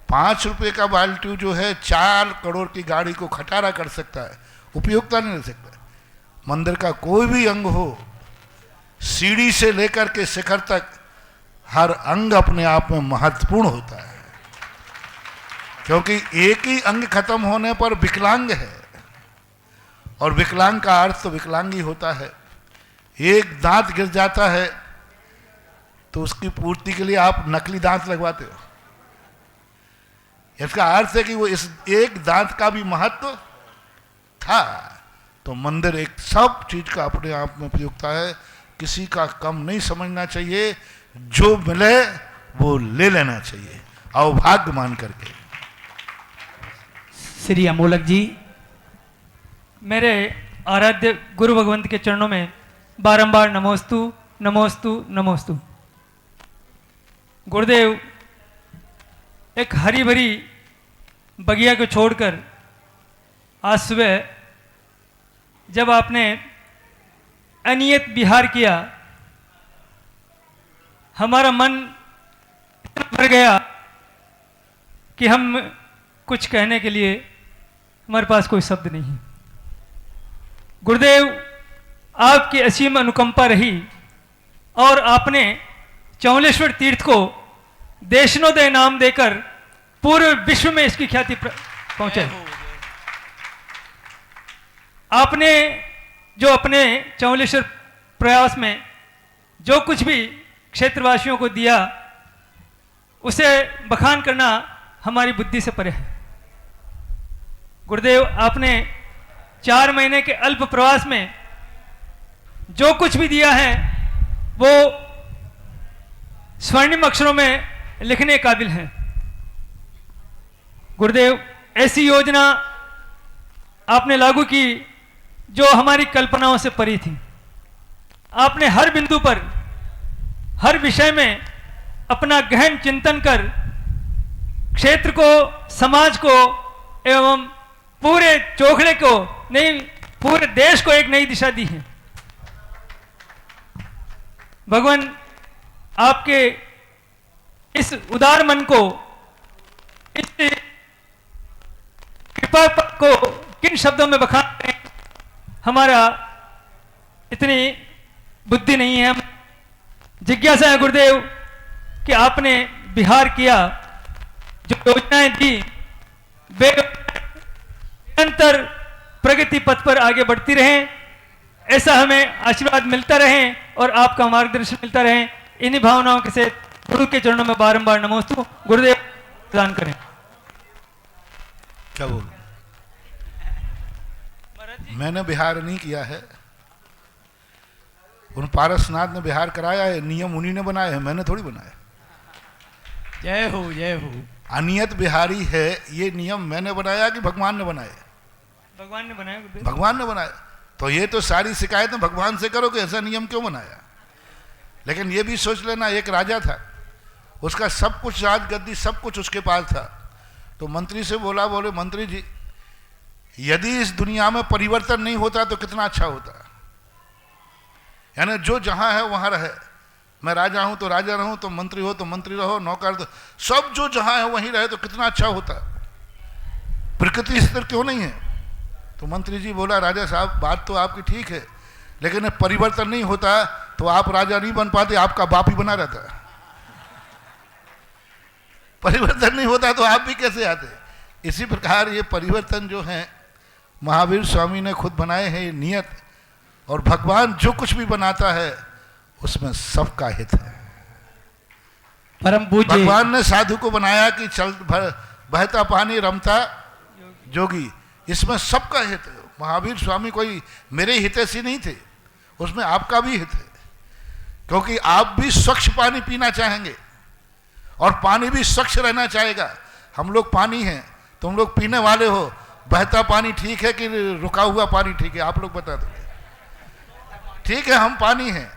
[SPEAKER 2] 5 रुपए का बाल्टी जो है 4 करोड़ की गाड़ी को खटारा कर सकता है, उपयोगिता नहीं ले सकता। मंदिर का कोई भी अंग हो, सीढ़ी से लेकर के शिखर तक, हर अंग अपने आप में महत्वपूर्ण होता है, क्योंकि एक ही अंग खत्म होने पर विकलांग है, और विकलांग का अर्थ तो विकलांग ही होता है। एक दांत गिर जाता है तो उसकी पूर्ति के लिए आप नकली दांत लगवाते हो। इसका अर्थ है कि वो इस एक दांत का भी महत्व था। तो मंदिर एक सब चीज का अपने आप में उपयोगिता है, किसी का कम नहीं समझना चाहिए। जो मिले वो ले लेना चाहिए, अवभाग्य मान करके।
[SPEAKER 3] श्री अमोलक जी।
[SPEAKER 6] मेरे आराध्य गुरु भगवंत के चरणों में बारंबार नमोस्तु नमोस्तु नमोस्तु। गुरुदेव, एक हरी भरी बगिया को छोड़कर आज सुबह जब आपने अनियत विहार किया, हमारा मन इतना भर गया कि हम कुछ कहने के लिए हमारे पास कोई शब्द नहीं है। गुरुदेव, आपकी असीम अनुकंपा रही और आपने चौलेश्वर तीर्थ को देशनोदय नाम देकर पूरे विश्व में इसकी ख्याति पहुंचाई। आपने जो अपने चौलेश्वर प्रयास में जो कुछ भी क्षेत्रवासियों को दिया, उसे बखान करना हमारी बुद्धि से परे है। गुरुदेव, आपने 4 महीने के अल्प प्रवास में जो कुछ भी दिया है वो स्वर्णिम अक्षरों में लिखने काबिल है। गुरुदेव, ऐसी योजना आपने लागू की जो हमारी कल्पनाओं से परी थी। आपने हर बिंदु पर, हर विषय में अपना गहन चिंतन कर क्षेत्र को, समाज को एवं पूरे चोखड़े को, नहीं पूरे देश को एक नई दिशा दी है। भगवान आपके इस उदार मन को, इस कृपा किन शब्दों में बखान करें, हमारा इतनी बुद्धि नहीं है। हम जिज्ञासा है गुरुदेव कि आपने बिहार किया, जो योजनाएं दी वे निरंतर प्रगति पथ पर आगे बढ़ती रहें, ऐसा हमें आशीर्वाद मिलता रहे और आपका मार्गदर्शन मिलता रहे। इन्हीं भावनाओं के साथ गुरु के चरणों में बारंबार नमोस्तु। गुरुदेव प्रदान करें।
[SPEAKER 2] क्या बोलूं, मैंने बिहार नहीं किया है, उन पारसनाथ ने बिहार कराया है, नियम उन्हीं ने बनाए हैं, मैंने थोड़ी बनाया।
[SPEAKER 3] जय हो जय हो।
[SPEAKER 2] अनियत बिहारी है, ये नियम मैंने बनाया कि भगवान ने बनाया?
[SPEAKER 6] भगवान ने बनाया गुरुदेव।
[SPEAKER 2] भगवान ने बनाया। तो ये तो सारी शिकायतें भगवान से करो कि ऐसा नियम क्यों बनाया। लेकिन ये भी सोच लेना, एक राजा था, उसका सब कुछ, राजगद्दी सब कुछ उसके पास था। तो मंत्री से बोले मंत्री जी, यदि इस दुनिया में परिवर्तन नहीं होता तो कितना अच्छा होता। यानी जो जहां है वहां रहे, मैं राजा हूं तो राजा रहूं, तो मंत्री हो तो मंत्री रहो, नौकर तो सब जो जहां है वहीं रहे तो कितना अच्छा होता। प्रकृति स्थिर क्यों नहीं है? तो मंत्री जी बोला, राजा साहब बात तो आपकी ठीक है, लेकिन परिवर्तन नहीं होता तो आप राजा नहीं बन पाते, आपका बाप ही बना रहता। परिवर्तन नहीं होता तो आप भी कैसे आते। इसी प्रकार ये परिवर्तन जो है महावीर स्वामी ने खुद बनाए हैं, ये नियत। और भगवान जो कुछ भी बनाता है उसमें सबका हित है।
[SPEAKER 3] परम पूज्य
[SPEAKER 2] भगवान ने साधु को बनाया कि चल बहता पानी रमता जोगी, इसमें सबका हित है। महावीर स्वामी कोई मेरे हितैषी नहीं थे, उसमें आपका भी हित है, क्योंकि आप भी स्वच्छ पानी पीना चाहेंगे और पानी भी स्वच्छ रहना चाहेगा। हम लोग पानी हैं, तुम लोग पीने वाले हो, बहता पानी ठीक है कि रुका हुआ पानी ठीक है? आप लोग बता दो। ठीक है, हम पानी हैं,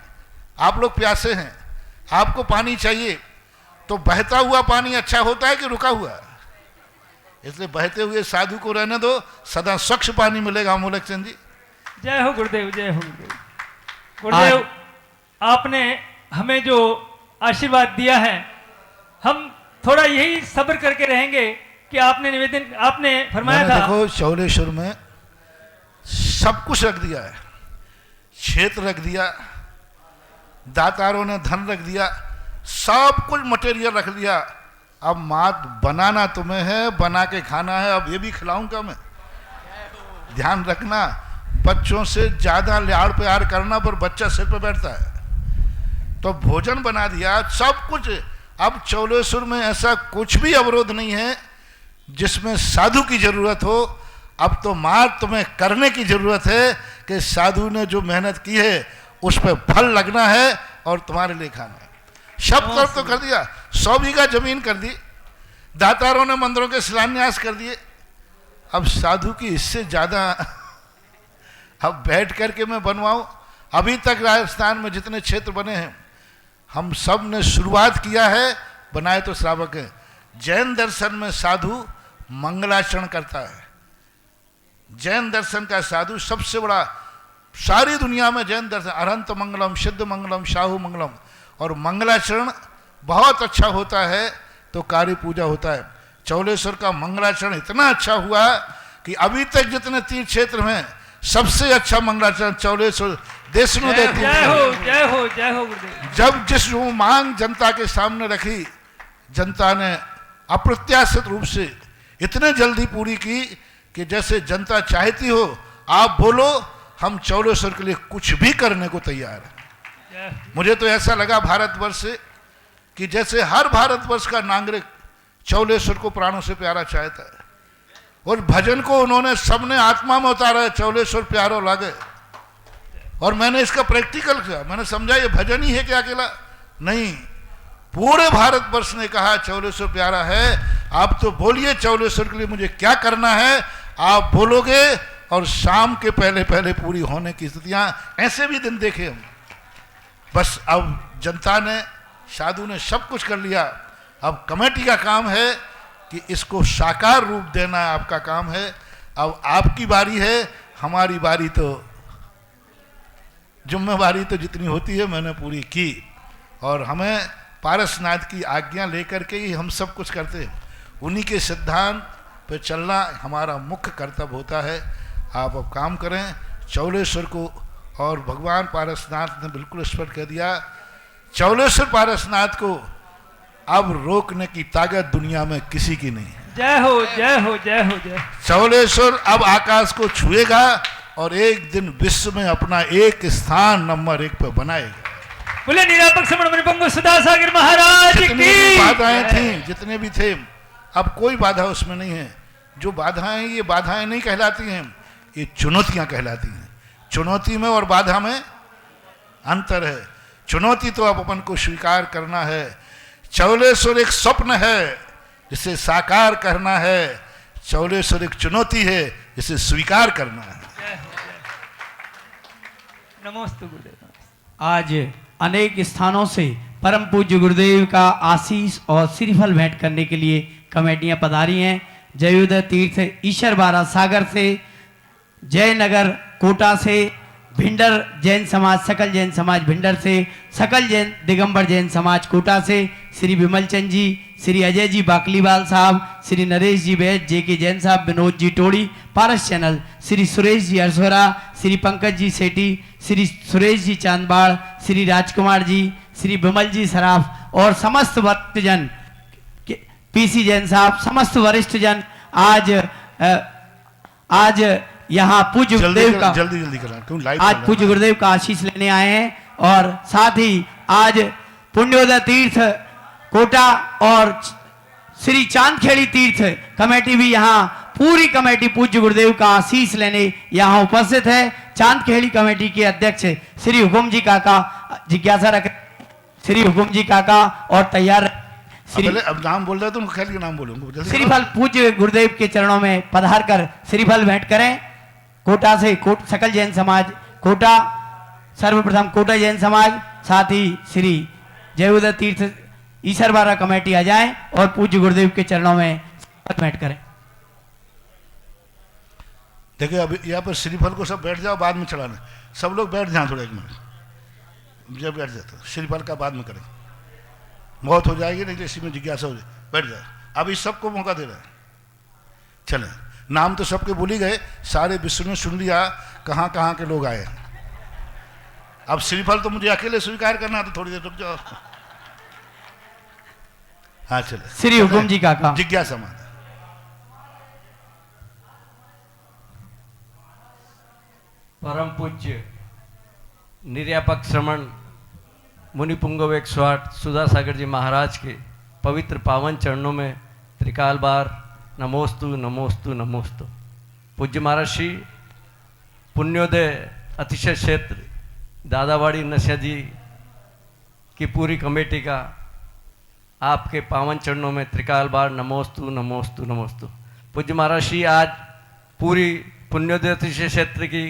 [SPEAKER 2] आप लोग प्यासे हैं, आपको पानी चाहिए, तो बहता हुआ पानी अच्छा होता है कि रुका हुआ? इसलिए बहते हुए साधु को रहने दो, सदा स्वच्छ पानी मिलेगा। अमोलक चंद जी,
[SPEAKER 6] जय हो गुरुदेव, जय हो गुरुदेव। गुरुदेव आपने हमें जो आशीर्वाद दिया है, हम थोड़ा यही सब्र करके रहेंगे कि आपने फरमाया था।
[SPEAKER 2] देखो शौलेश्वर में सब कुछ रख दिया है, क्षेत्र रख दिया, दातारों ने धन रख दिया, सब कुछ मटेरियल रख दिया। अब मात बनाना तुम्हें है, बना के खाना है। अब ये भी खिलाऊंगा मैं, ध्यान रखना। बच्चों से ज्यादा लाड़ प्यार करना पर बच्चा सिर पे बैठता है। तो भोजन बना दिया, सब कुछ। अब चौलेश्वर में ऐसा कुछ भी अवरोध नहीं है जिसमें साधु की जरूरत हो। अब तो मार तुम्हें करने की जरूरत है कि साधु ने जो मेहनत की है उस पर फल लगना है और तुम्हारे लिए खाना है। सब तरफ तो कर दिया, 100 बीघा जमीन कर दी, दातारों ने मंदिरों के शिलान्यास कर दिए। अब साधु की इससे ज्यादा अब बैठ करके मैं बनवाऊं? अभी तक राजस्थान में जितने क्षेत्र बने हैं, हम सब ने शुरुआत किया है, बनाए तो श्रावक है। जैन दर्शन में साधु मंगलाचरण करता है। जैन दर्शन का साधु सबसे बड़ा, सारी दुनिया में जैन दर्शन, अरंत मंगलम, सिद्ध मंगलम, शाहू मंगलम। और मंगलाचरण बहुत अच्छा होता है तो कार्य पूजा होता है। चौलेश्वर का मंगलाचरण इतना अच्छा हुआ कि अभी तक जितने तीर्थ क्षेत्र में सबसे अच्छा मंगलाचरण चौलेश्वर देशनु देती है।
[SPEAKER 6] जय हो जय हो जय हो गुरुदेव।
[SPEAKER 2] जब जिस मांग जनता के सामने रखी, जनता ने अप्रत्याशित रूप से इतने जल्दी पूरी की कि जैसे जनता चाहती हो, आप बोलो, हम चौलेश्वर के लिए कुछ भी करने को तैयार हैं। मुझे तो ऐसा लगा भारतवर्ष से कि जैसे हर भारतवर्ष का नागरिक चौलेश्वर को प्राणों से प्यारा चाहता है। और भजन को उन्होंने सबने आत्मा में उतारा है, चौलेश्वर प्यारो लागे। और मैंने इसका प्रैक्टिकल किया, मैंने समझा ये भजन ही है क्या अकेला? नहीं, पूरे भारतवर्ष ने कहा चौलेश्वर प्यारा है। आप तो बोलिए चौलेश्वर के लिए मुझे क्या करना है, आप बोलोगे और शाम के पहले पहले पूरी होने की स्थितियां, ऐसे भी दिन देखे हम। बस अब जनता ने, साधु ने सब कुछ कर लिया। अब कमेटी का काम है कि इसको साकार रूप देना आपका काम है। अब आपकी बारी है, हमारी बारी तो, जिम्मेवारी तो जितनी होती है मैंने पूरी की। और हमें पारसनाथ की आज्ञा लेकर के ही हम सब कुछ करते हैं। उन्हीं के सिद्धांत, पे चलना हमारा मुख्य कर्तव्य होता है। आप अब काम करें। चौलेश्वर को और भगवान पारसनाथ ने बिल्कुल स्पष्ट कह दिया, चौलेश्वर पारसनाथ को अब रोकने की ताकत दुनिया में किसी की नहीं है।
[SPEAKER 6] जय हो जय हो जय हो जय।
[SPEAKER 2] चौलेश्वर अब आकाश को छुएगा और एक दिन विश्व में अपना एक स्थान नंबर 1 पर बनाएगा।
[SPEAKER 6] बोले निरापक श्रमण मुनिपुंगव सुधा सागर महाराज
[SPEAKER 2] जितनी भी
[SPEAKER 6] की
[SPEAKER 2] बाधाएं थी, जितने भी थे, अब कोई बाधा उसमें नहीं है। जो बाधाएं, ये बाधाएं नहीं कहलाती हैं, ये चुनौतियां कहलाती हैं। चुनौती में और बाधा में अंतर है। चुनौती तो अब अपन को स्वीकार करना है। चौलेश्वर एक स्वप्न है जिसे साकार करना है, चौलेश्वर एक चुनौती है जिसे स्वीकार करना है।
[SPEAKER 6] नमोस्तु गुरुदेव।
[SPEAKER 3] आज अनेक स्थानों से परम पूज्य गुरुदेव का आशीष और श्रीफल भेंट करने के लिए कमेटियां पधारी हैं। जयोदय तीर्थ ईश्वरबारा सागर से, जयनगर कोटा से, भिंडर जैन समाज, सकल जैन समाज भिंडर से, सकल जैन दिगंबर जैन समाज कोटा से, श्री विमल चंद जी, श्री अजय जी बाकलीवाल साहब, श्री नरेश जी वैद, जेके जैन साहब, विनोद जी टोड़ी, पारस चैनल, श्री सुरेश जी अरसोरा, श्री पंकज जी सेठी, श्री सुरेश जी चांदबाड़, श्री राजकुमार जी, श्री विमल जी सराफ और समस्त वरिष्ठजन, पीसी जैन साहब, समस्त वरिष्ठ जन आज यहाँ पूज्य गुरुदेव का
[SPEAKER 2] जल्दी करा, क्यों लाइव
[SPEAKER 3] आज पूज्य गुरुदेव का आशीष लेने आए हैं। और साथ ही आज पुण्योदय तीर्थ कोटा और श्री चांदखेड़ी तीर्थ कमेटी भी यहाँ, पूरी कमेटी पूज्य गुरुदेव का आशीष लेने यहाँ उपस्थित है। चांदखेड़ी कमेटी के अध्यक्ष श्री हुकुम जी काका जिज्ञासा रख, श्री हुकुम जी काका और तैयार श्री,
[SPEAKER 2] अब नाम बोल रहे तुम खेल के नाम बोलूंगा।
[SPEAKER 3] श्रीफल पूज्य गुरुदेव के चरणों में पधार कर श्रीफल भेंट करें। कोटा से सकल जैन समाज कोटा, सर्वप्रथम कोटा जैन समाज, साथ ही श्री जयोदय तीर्थ ईश्वरबारा कमेटी आ जाएं और पूज्य गुरुदेव के चरणों में भेंट करें।
[SPEAKER 2] देखिए अब यहाँ पर श्रीफल को सब बैठ जाओ, बाद में चढ़ाना। सब लोग बैठ जाए थोड़ा, एक मिनट जब बैठ जाते श्रीफल का बाद में करें, मौत हो जाएगी नहीं तो इसी में जिज्ञासा हो जाए। बैठ जाए, अभी सबको मौका दे रहा है। चले, नाम तो सबके भूल ही गए, सारे विश्व ने सुन लिया कहाँ कहाँ के लोग आए। अब श्रीफल तो मुझे अकेले स्वीकार करना, तो थोड़ी देर रुक जाओ। हाँ चले,
[SPEAKER 3] श्री हुकुम जी काका
[SPEAKER 2] जिज्ञासा माता।
[SPEAKER 7] परम पूज्य निर्यापक श्रमण मुनिपुंगव 108 सुधा सागर जी महाराज के पवित्र पावन चरणों में त्रिकाल बार नमोस्तु नमोस्तु नमोस्तु। पूज्य महाराज श्री पुण्योदय अतिशय क्षेत्र दादावाड़ी नशा जी की पूरी कमेटी का आपके पावन चरणों में त्रिकाल बार नमोस्तु नमोस्तु नमोस्तु। पूज्य महाराज श्री आज पूरी पुण्योदय अतिशय क्षेत्र की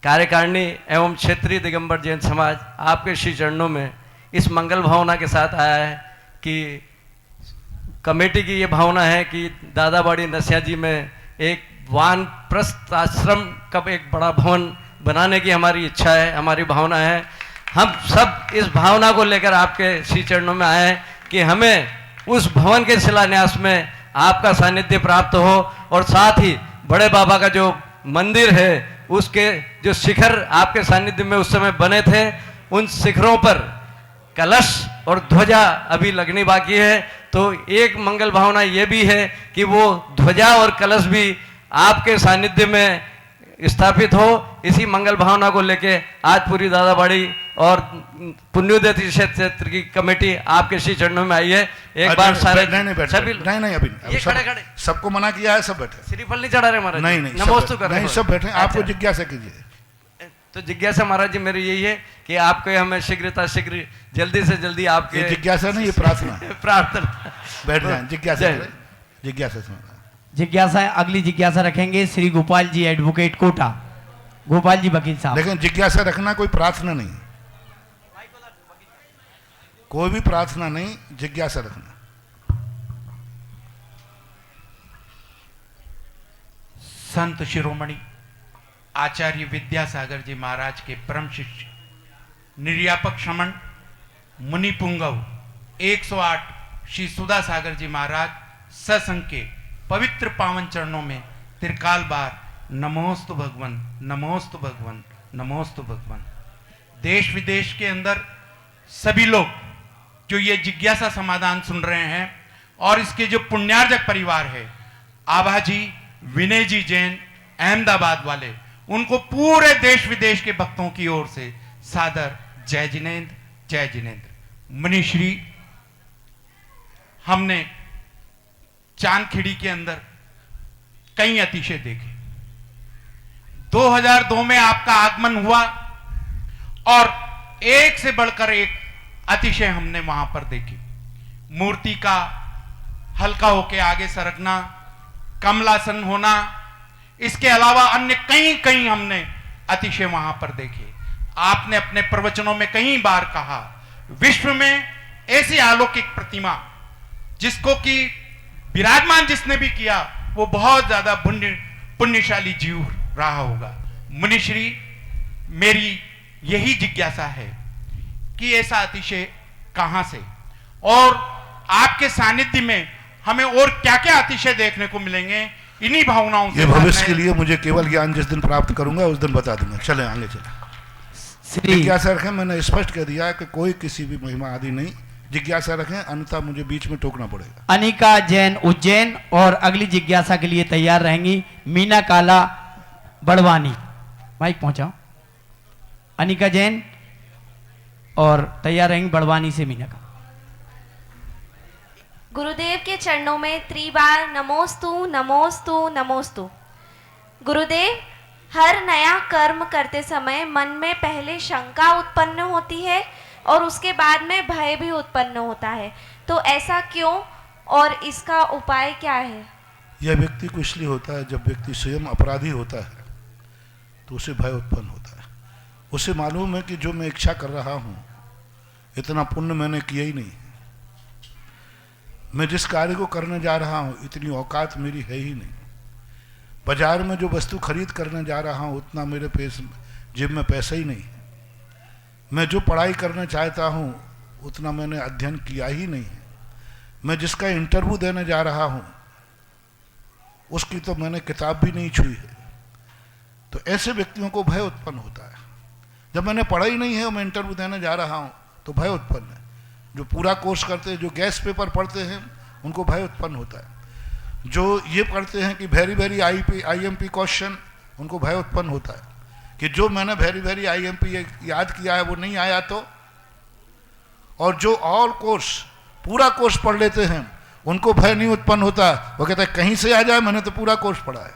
[SPEAKER 7] कार्यकारिणी एवं क्षेत्रीय दिगंबर जैन समाज आपके श्री चरणों में इस मंगल भावना के साथ आया है कि कमेटी की ये भावना है कि दादाबाड़ी नसिया जी में एक वानप्रस्थ आश्रम का एक बड़ा भवन बनाने की हमारी इच्छा है, हमारी भावना है। हम सब इस भावना को लेकर आपके श्री चरणों में आए हैं कि हमें उस भवन के शिलान्यास में आपका सानिध्य प्राप्त हो और साथ ही बड़े बाबा का जो मंदिर है उसके जो शिखर आपके सानिध्य में उस समय बने थे, उन शिखरों पर कलश और ध्वजा अभी लगनी बाकी है। तो एक मंगल भावना ये भी है कि वो ध्वजा और कलश भी आपके सानिध्य में स्थापित हो। इसी मंगल भावना को लेके आज पूरी दादाबाड़ी और पुण्योदय क्षेत्र की कमेटी आपके श्री चरणों में आई है। एक बार सारे
[SPEAKER 2] नहीं अभी
[SPEAKER 7] ये खड़े खड़े
[SPEAKER 2] सबको मना किया है, सब बैठे।
[SPEAKER 7] श्रीफल नहीं चढ़ा रहे महाराज,
[SPEAKER 2] नहीं
[SPEAKER 7] नमोस्तु कर रहे हैं,
[SPEAKER 2] सब बैठे। आपको जिज्ञासा कीजिए।
[SPEAKER 7] तो जिज्ञासा महाराज जी मेरी यही है कि आपको हमें शीघ्र जल्दी से जल्दी आपके
[SPEAKER 2] ये जिज्ञासा नहीं, ये प्रार्थना है।
[SPEAKER 7] प्रार्थना।
[SPEAKER 2] बैठ जाए, जिज्ञासा जिज्ञासा
[SPEAKER 3] जिज्ञासा अगली जिज्ञासा रखेंगे श्री गोपाल जी एडवोकेट कोटा, गोपाल जी वकील साहब।
[SPEAKER 2] लेकिन जिज्ञासा रखना कोई प्रार्थना नहीं, कोई भी प्रार्थना नहीं, जिज्ञासा रखना।
[SPEAKER 8] संत शिरोमणि आचार्य विद्यासागर जी महाराज के परम शिष्य निर्यापक श्रमण मुनिपुंगव 108 श्री सुधा सागर जी महाराज ससंग के पवित्र पावन चरणों में त्रिकाल बार नमोस्तु भगवन, नमोस्तु भगवन, नमोस्तु भगवन। देश विदेश के अंदर सभी लोग जो ये जिज्ञासा समाधान सुन रहे हैं और इसके जो पुण्यार्जक परिवार है, आभा जी, विनय जी जैन, अहमदाबाद वाले, उनको पूरे देश विदेश के भक्तों की ओर से सादर जय जिनेन्द्र, जय जिनेन्द्र। मुनिश्री, हमने चांदखेड़ी के अंदर कई अतिशय देखे। 2002 में आपका आगमन हुआ और एक से बढ़कर एक अतिशय हमने वहां पर देखी। मूर्ति का हल्का होके आगे सरकना, कमलासन होना, इसके अलावा अन्य कई हमने अतिशय वहां पर देखे। आपने अपने प्रवचनों में कई बार कहा, विश्व में ऐसी अलौकिक प्रतिमा जिसको कि विराजमान जिसने भी किया वो बहुत ज्यादा पुण्यशाली जीव रहा होगा। मुनिश्री, मेरी यही जिज्ञासा है कि ऐसा अतिशय कहां से, और आपके सानिध्य में हमें और क्या क्या अतिशय देखने को मिलेंगे, इन्हीं भावनाओं से
[SPEAKER 2] ये भविष्य के लिए मुझे केवल ज्ञान जिस दिन प्राप्त करूंगा उस दिन बता दूंगा। चले आगे चले। जिज्ञासा रखें, मैंने स्पष्ट कह दिया कि कोई किसी भी महिमा आदि नहीं, जिज्ञासा रखें, अन्यथा मुझे बीच में टोकना पड़ेगा।
[SPEAKER 3] अनिका जैन उज्जैन और अगली जिज्ञासा के लिए तैयार रहेंगी मीना काला बड़वानी। माइक पहुंचाओ। अनिका जैन और तैयार रहेंगी बड़वानी से मीना का।
[SPEAKER 9] गुरुदेव के चरणों में त्रिबार नमोस्तु, नमोस्तु, नमोस्तु। गुरुदेव, हर नया कर्म करते समय मन में पहले शंका उत्पन्न होती है और उसके बाद में भय भी उत्पन्न होता है, तो ऐसा क्यों और इसका उपाय क्या है?
[SPEAKER 2] यह व्यक्ति को इसलिए होता है, जब व्यक्ति स्वयं अपराधी होता है तो उसे भय उत्पन्न होता है। उसे मालूम है कि जो मैं इच्छा कर रहा हूं इतना पुण्य मैंने किया ही नहीं, मैं जिस कार्य को करने जा रहा हूं इतनी औकात मेरी है ही नहीं, बाजार में जो वस्तु खरीद करने जा रहा हूं उतना मेरे जेब में पैसा ही नहीं, मैं जो पढ़ाई करना चाहता हूं उतना मैंने अध्ययन किया ही नहीं, मैं जिसका इंटरव्यू देने जा रहा हूं उसकी तो मैंने किताब भी नहीं छुई है। तो ऐसे व्यक्तियों को भय उत्पन्न होता है। जब मैंने पढ़ाई नहीं है और मैं इंटरव्यू देने जा रहा हूं तो भय उत्पन्न है। जो पूरा कोर्स करते हैं, जो गैस पेपर पढ़ते हैं, उनको भय उत्पन्न होता है। जो ये पढ़ते हैं कि वेरी वेरी IMP क्वेश्चन, उनको भय उत्पन्न होता है कि जो मैंने वेरी वेरी IMP याद किया है वो नहीं आया तो। और जो ऑल कोर्स पूरा कोर्स पढ़ लेते हैं उनको भय नहीं उत्पन्न होता, वो कहता है कहीं से आ जाए, मैंने तो पूरा कोर्स पढ़ा है।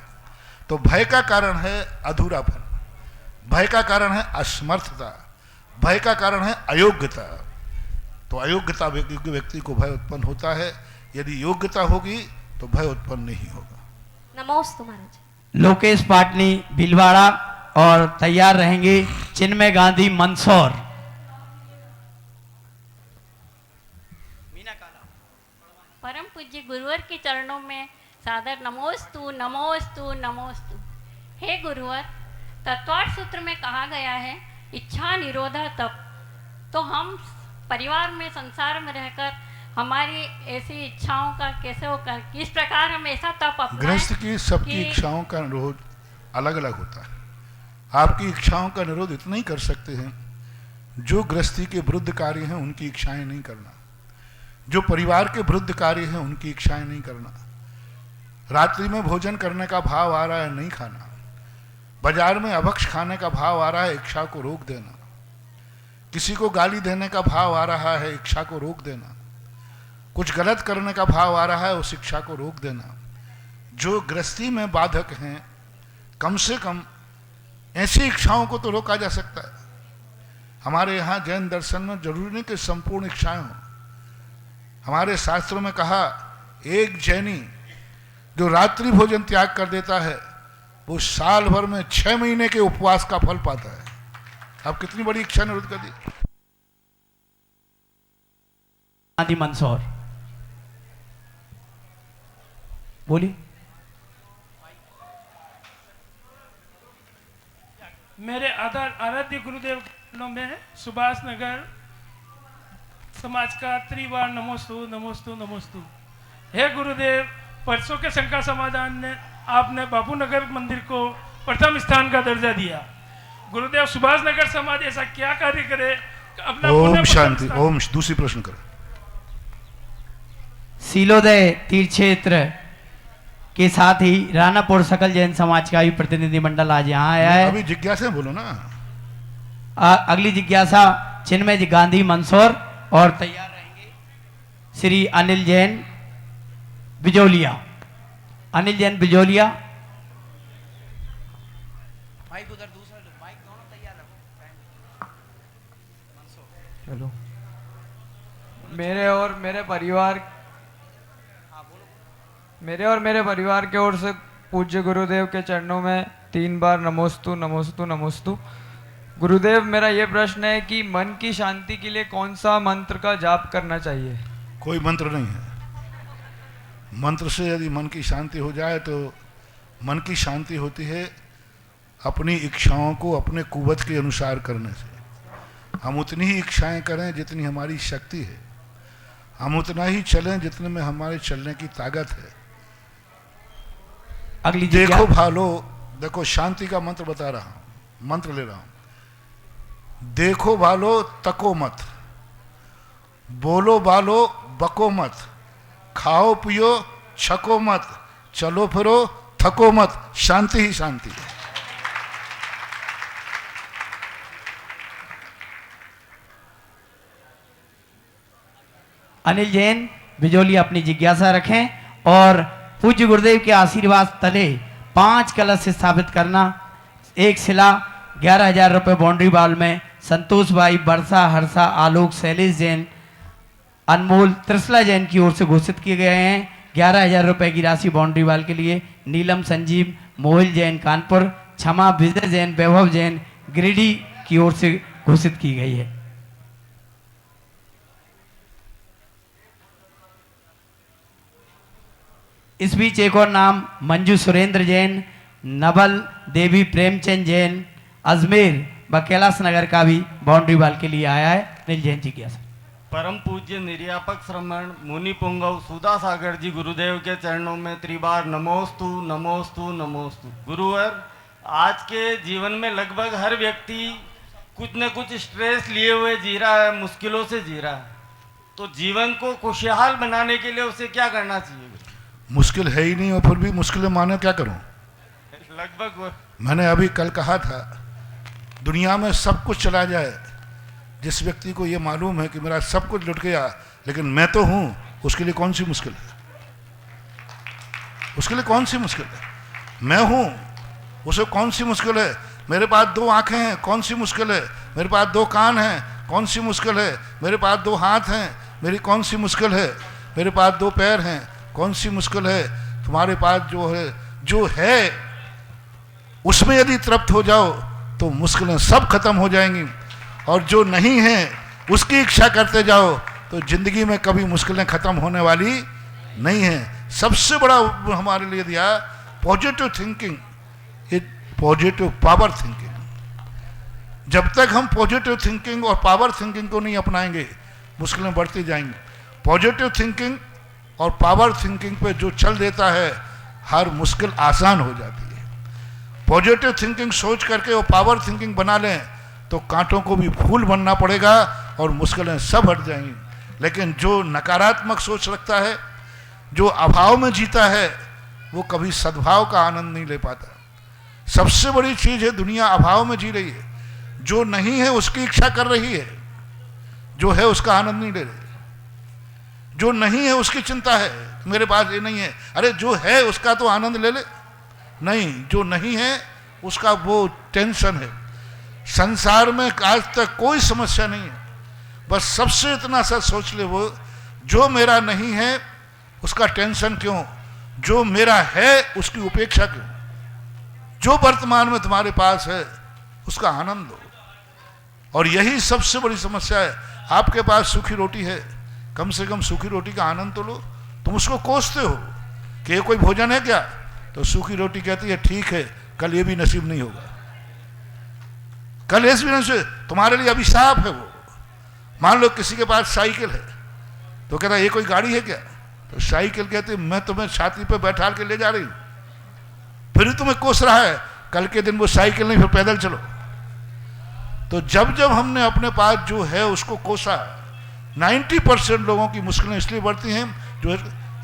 [SPEAKER 2] तो भय का कारण है अधूरापन, भय का कारण है असमर्थता, भय का कारण है अयोग्यता। तो अयोग्यता व्यक्ति को भय उत्पन्न होता है, यदि योग्यता होगी तो भय उत्पन्न नहीं होगा।
[SPEAKER 9] नमोस्तु महाराज।
[SPEAKER 3] लोकेश पाटनी भीलवाड़ा और तैयार रहेंगे चिन्मय गांधी मंदसौर।
[SPEAKER 10] परम पूज्य गुरुवर के चरणों में सादर नमोस्तु, नमोस्तु, नमोस्तु। हे गुरुवर, तत्वार्थ सूत्र में कहा गया है इच्छा निरोधा तप। तो हम परिवार में, संसार में रहकर हमारी ऐसी इच्छाओं का कैसे होकर, किस प्रकार हम ऐसा तप अपनाएं?
[SPEAKER 2] गृहस्थ की सबकी इच्छाओं का निरोध अलग अलग होता है। आपकी इच्छाओं का निरोध इतना ही कर सकते हैं, जो गृहस्थी के विरुद्ध कार्य हैं उनकी इच्छाएं नहीं करना, जो परिवार के विरुद्ध कार्य हैं उनकी इच्छाएं नहीं करना, रात्रि में भोजन करने का भाव आ रहा है नहीं खाना, बाजार में अभक्ष खाने का भाव आ रहा है इच्छा को रोक देना, किसी को गाली देने का भाव आ रहा है इच्छा को रोक देना, कुछ गलत करने का भाव आ रहा है उस इच्छा को रोक देना। जो गृहस्थी में बाधक हैं, कम से कम ऐसी इच्छाओं को तो रोका जा सकता है। हमारे यहाँ जैन दर्शन में जरूरी नहीं कि संपूर्ण इच्छाएं हों। हमारे शास्त्रों में कहा, एक जैनी जो रात्रि भोजन त्याग कर देता है वो साल भर में 6 महीने के उपवास का फल पाता है। अब कितनी बड़ी इच्छा निरोध कर दी।
[SPEAKER 3] गांधी मंदसौर बोली।
[SPEAKER 6] मेरे आराध्य गुरुदेव में सुभाष नगर समाज का त्रिवार नमोस्तु, नमोस्तु, नमोस्तु। हे गुरुदेव,
[SPEAKER 11] परसों के शंका समाधान ने आपने बापू नगर मंदिर को प्रथम स्थान का दर्जा दिया। गुरुदेव सुभाष नगर समाज ऐसा क्या कार्य करे अपना
[SPEAKER 2] ओम
[SPEAKER 11] पुनः
[SPEAKER 2] शांति।
[SPEAKER 11] प्रथम
[SPEAKER 2] ओम दूसरी प्रश्न करो।
[SPEAKER 3] सीलोदय तीर्थ क्षेत्र के साथ ही रानापुर सकल जैन समाज का भी प्रतिनिधिमंडल आज यहाँ आया है।
[SPEAKER 2] अभी जिज्ञासा बोलो ना।
[SPEAKER 3] अगली जिज्ञासा चिन्मय गांधी मंदसौर और तैयार रहेंगे श्री अनिल जैन बिजोलिया। अनिल जैन बिजोलिया, माइक उधर दूसरा लो, माइक दोनों तैयार रखो।
[SPEAKER 12] चलो, मेरे और मेरे परिवार की ओर से पूज्य गुरुदेव के चरणों में 3 बार नमोस्तु नमोस्तु नमोस्तु। गुरुदेव, मेरा ये प्रश्न है कि मन की शांति के लिए कौन सा मंत्र का जाप करना चाहिए?
[SPEAKER 2] कोई मंत्र नहीं है। मंत्र से यदि मन की शांति हो जाए तो मन की शांति होती है अपनी इच्छाओं को अपने कुवत के अनुसार करने से। हम उतनी ही इच्छाएं करें जितनी हमारी शक्ति है, हम उतना ही चलें जितने में हमारे चलने की ताकत है।
[SPEAKER 3] अगली
[SPEAKER 2] देखो भालो, देखो शांति का मंत्र बता रहा हूं, मंत्र ले रहा हूं। देखो भालो तको मत, बोलो बालो बको मत, खाओ पियो छको मत, चलो फिरो थको मत, शांति ही शांति है।
[SPEAKER 3] अनिल जैन बिजोलिया अपनी जिज्ञासा रखें और पूज्य गुरुदेव के आशीर्वाद तले 5 कलश स्थापित करना। एक शिला 11,000 रुपये बाउंड्री वाल में संतोष भाई, वर्षा, हर्षा, आलोक, शैलेश जैन, अनमोल, त्रिशला जैन की ओर से घोषित किए गए हैं। 11,000 रुपये की राशि बाउंड्री वाल के लिए नीलम संजीव, मोहिल जैन कानपुर, क्षमा विजय जैन, वैभव जैन गिरिडीह की ओर से घोषित की गई है। इस बीच एक और नाम मंजू सुरेंद्र जैन, नवल देवी प्रेमचंद जैन, अजमेर व कैलाश नगर का भी बाउंड्री वाल के लिए आया है। नील जैन जी की
[SPEAKER 13] परम पूज्य निर्यापक श्रमण मुनि पुंगव सुधा सागर जी गुरुदेव के चरणों में त्रिबार नमोस्तु नमोस्तु नमोस्तु। गुरुवर, आज के जीवन में लगभग हर व्यक्ति कुछ न कुछ स्ट्रेस लिए हुए जी रहा है, मुश्किलों से जी रहा है, तो जीवन को खुशहाल बनाने के लिए उसे क्या करना चाहिए?
[SPEAKER 2] मुश्किल है ही नहीं और फिर भी मुश्किलें माने क्या करूं?
[SPEAKER 13] लगभग
[SPEAKER 2] मैंने अभी कल कहा था, दुनिया में सब कुछ चला जाए, जिस व्यक्ति को ये मालूम है कि मेरा सब कुछ लुट गया लेकिन मैं तो हूं, उसके लिए कौन सी मुश्किल है? उसके लिए कौन सी मुश्किल है? मैं हूं, उसे कौन सी मुश्किल है? मेरे पास 2 आंखें हैं, कौन सी मुश्किल है? मेरे पास 2 कान हैं, कौन सी मुश्किल है? मेरे पास 2 हाथ हैं, मेरी कौन सी मुश्किल है? मेरे पास 2 पैर हैं, कौन सी मुश्किल है? तुम्हारे पास जो है उसमें यदि तृप्त हो जाओ तो मुश्किलें सब खत्म हो जाएंगी, और जो नहीं है उसकी इच्छा करते जाओ तो जिंदगी में कभी मुश्किलें खत्म होने वाली नहीं है। सबसे बड़ा हमारे लिए दिया positive thinking, positive power thinking. जब तक हम पॉजिटिव थिंकिंग और पावर थिंकिंग को नहीं अपनाएंगे मुश्किलें बढ़ती जाएंगी। पॉजिटिव थिंकिंग और पावर थिंकिंग पे जो चल देता है हर मुश्किल आसान हो जाती है। पॉजिटिव थिंकिंग सोच करके वो पावर थिंकिंग बना लें तो कांटों को भी फूल बनना पड़ेगा और मुश्किलें सब हट जाएंगी। लेकिन जो नकारात्मक सोच रखता है, जो अभाव में जीता है, वो कभी सद्भाव का आनंद नहीं ले पाता। सबसे बड़ी चीज है दुनिया अभाव में जी रही है, जो नहीं है उसकी इच्छा कर रही है, जो है उसका आनंद नहीं ले रही। जो नहीं है उसकी चिंता है, मेरे पास ये नहीं है, अरे जो है उसका तो आनंद ले ले। नहीं, जो नहीं है उसका वो टेंशन है। संसार में आज तक कोई समस्या नहीं है, बस सबसे इतना सा सोच ले, वो जो मेरा नहीं है उसका टेंशन क्यों, जो मेरा है उसकी उपेक्षा क्यों, जो वर्तमान में तुम्हारे पास है उसका आनंद लो। और यही सबसे बड़ी समस्या है। आपके पास सूखी रोटी है, कम से कम सूखी रोटी का आनंद तो लो। तुम उसको कोसते हो कि ये कोई भोजन है क्या, तो सूखी रोटी कहती है ठीक है, कल ये भी नसीब नहीं होगा, कल इस भी नसीब, तुम्हारे लिए अभिशाप है वो। मान लो किसी के पास साइकिल है तो कहता है ये कोई गाड़ी है क्या, तो साइकिल कहते मैं तुम्हें छाती पे बैठा के ले जा रही हूं, फिर तुम्हें कोस रहा है, कल के दिन वो साइकिल नहीं फिर पैदल चलो। तो जब जब हमने अपने पास जो है उसको कोसा, 90% लोगों की मुश्किलें इसलिए बढ़ती हैं जो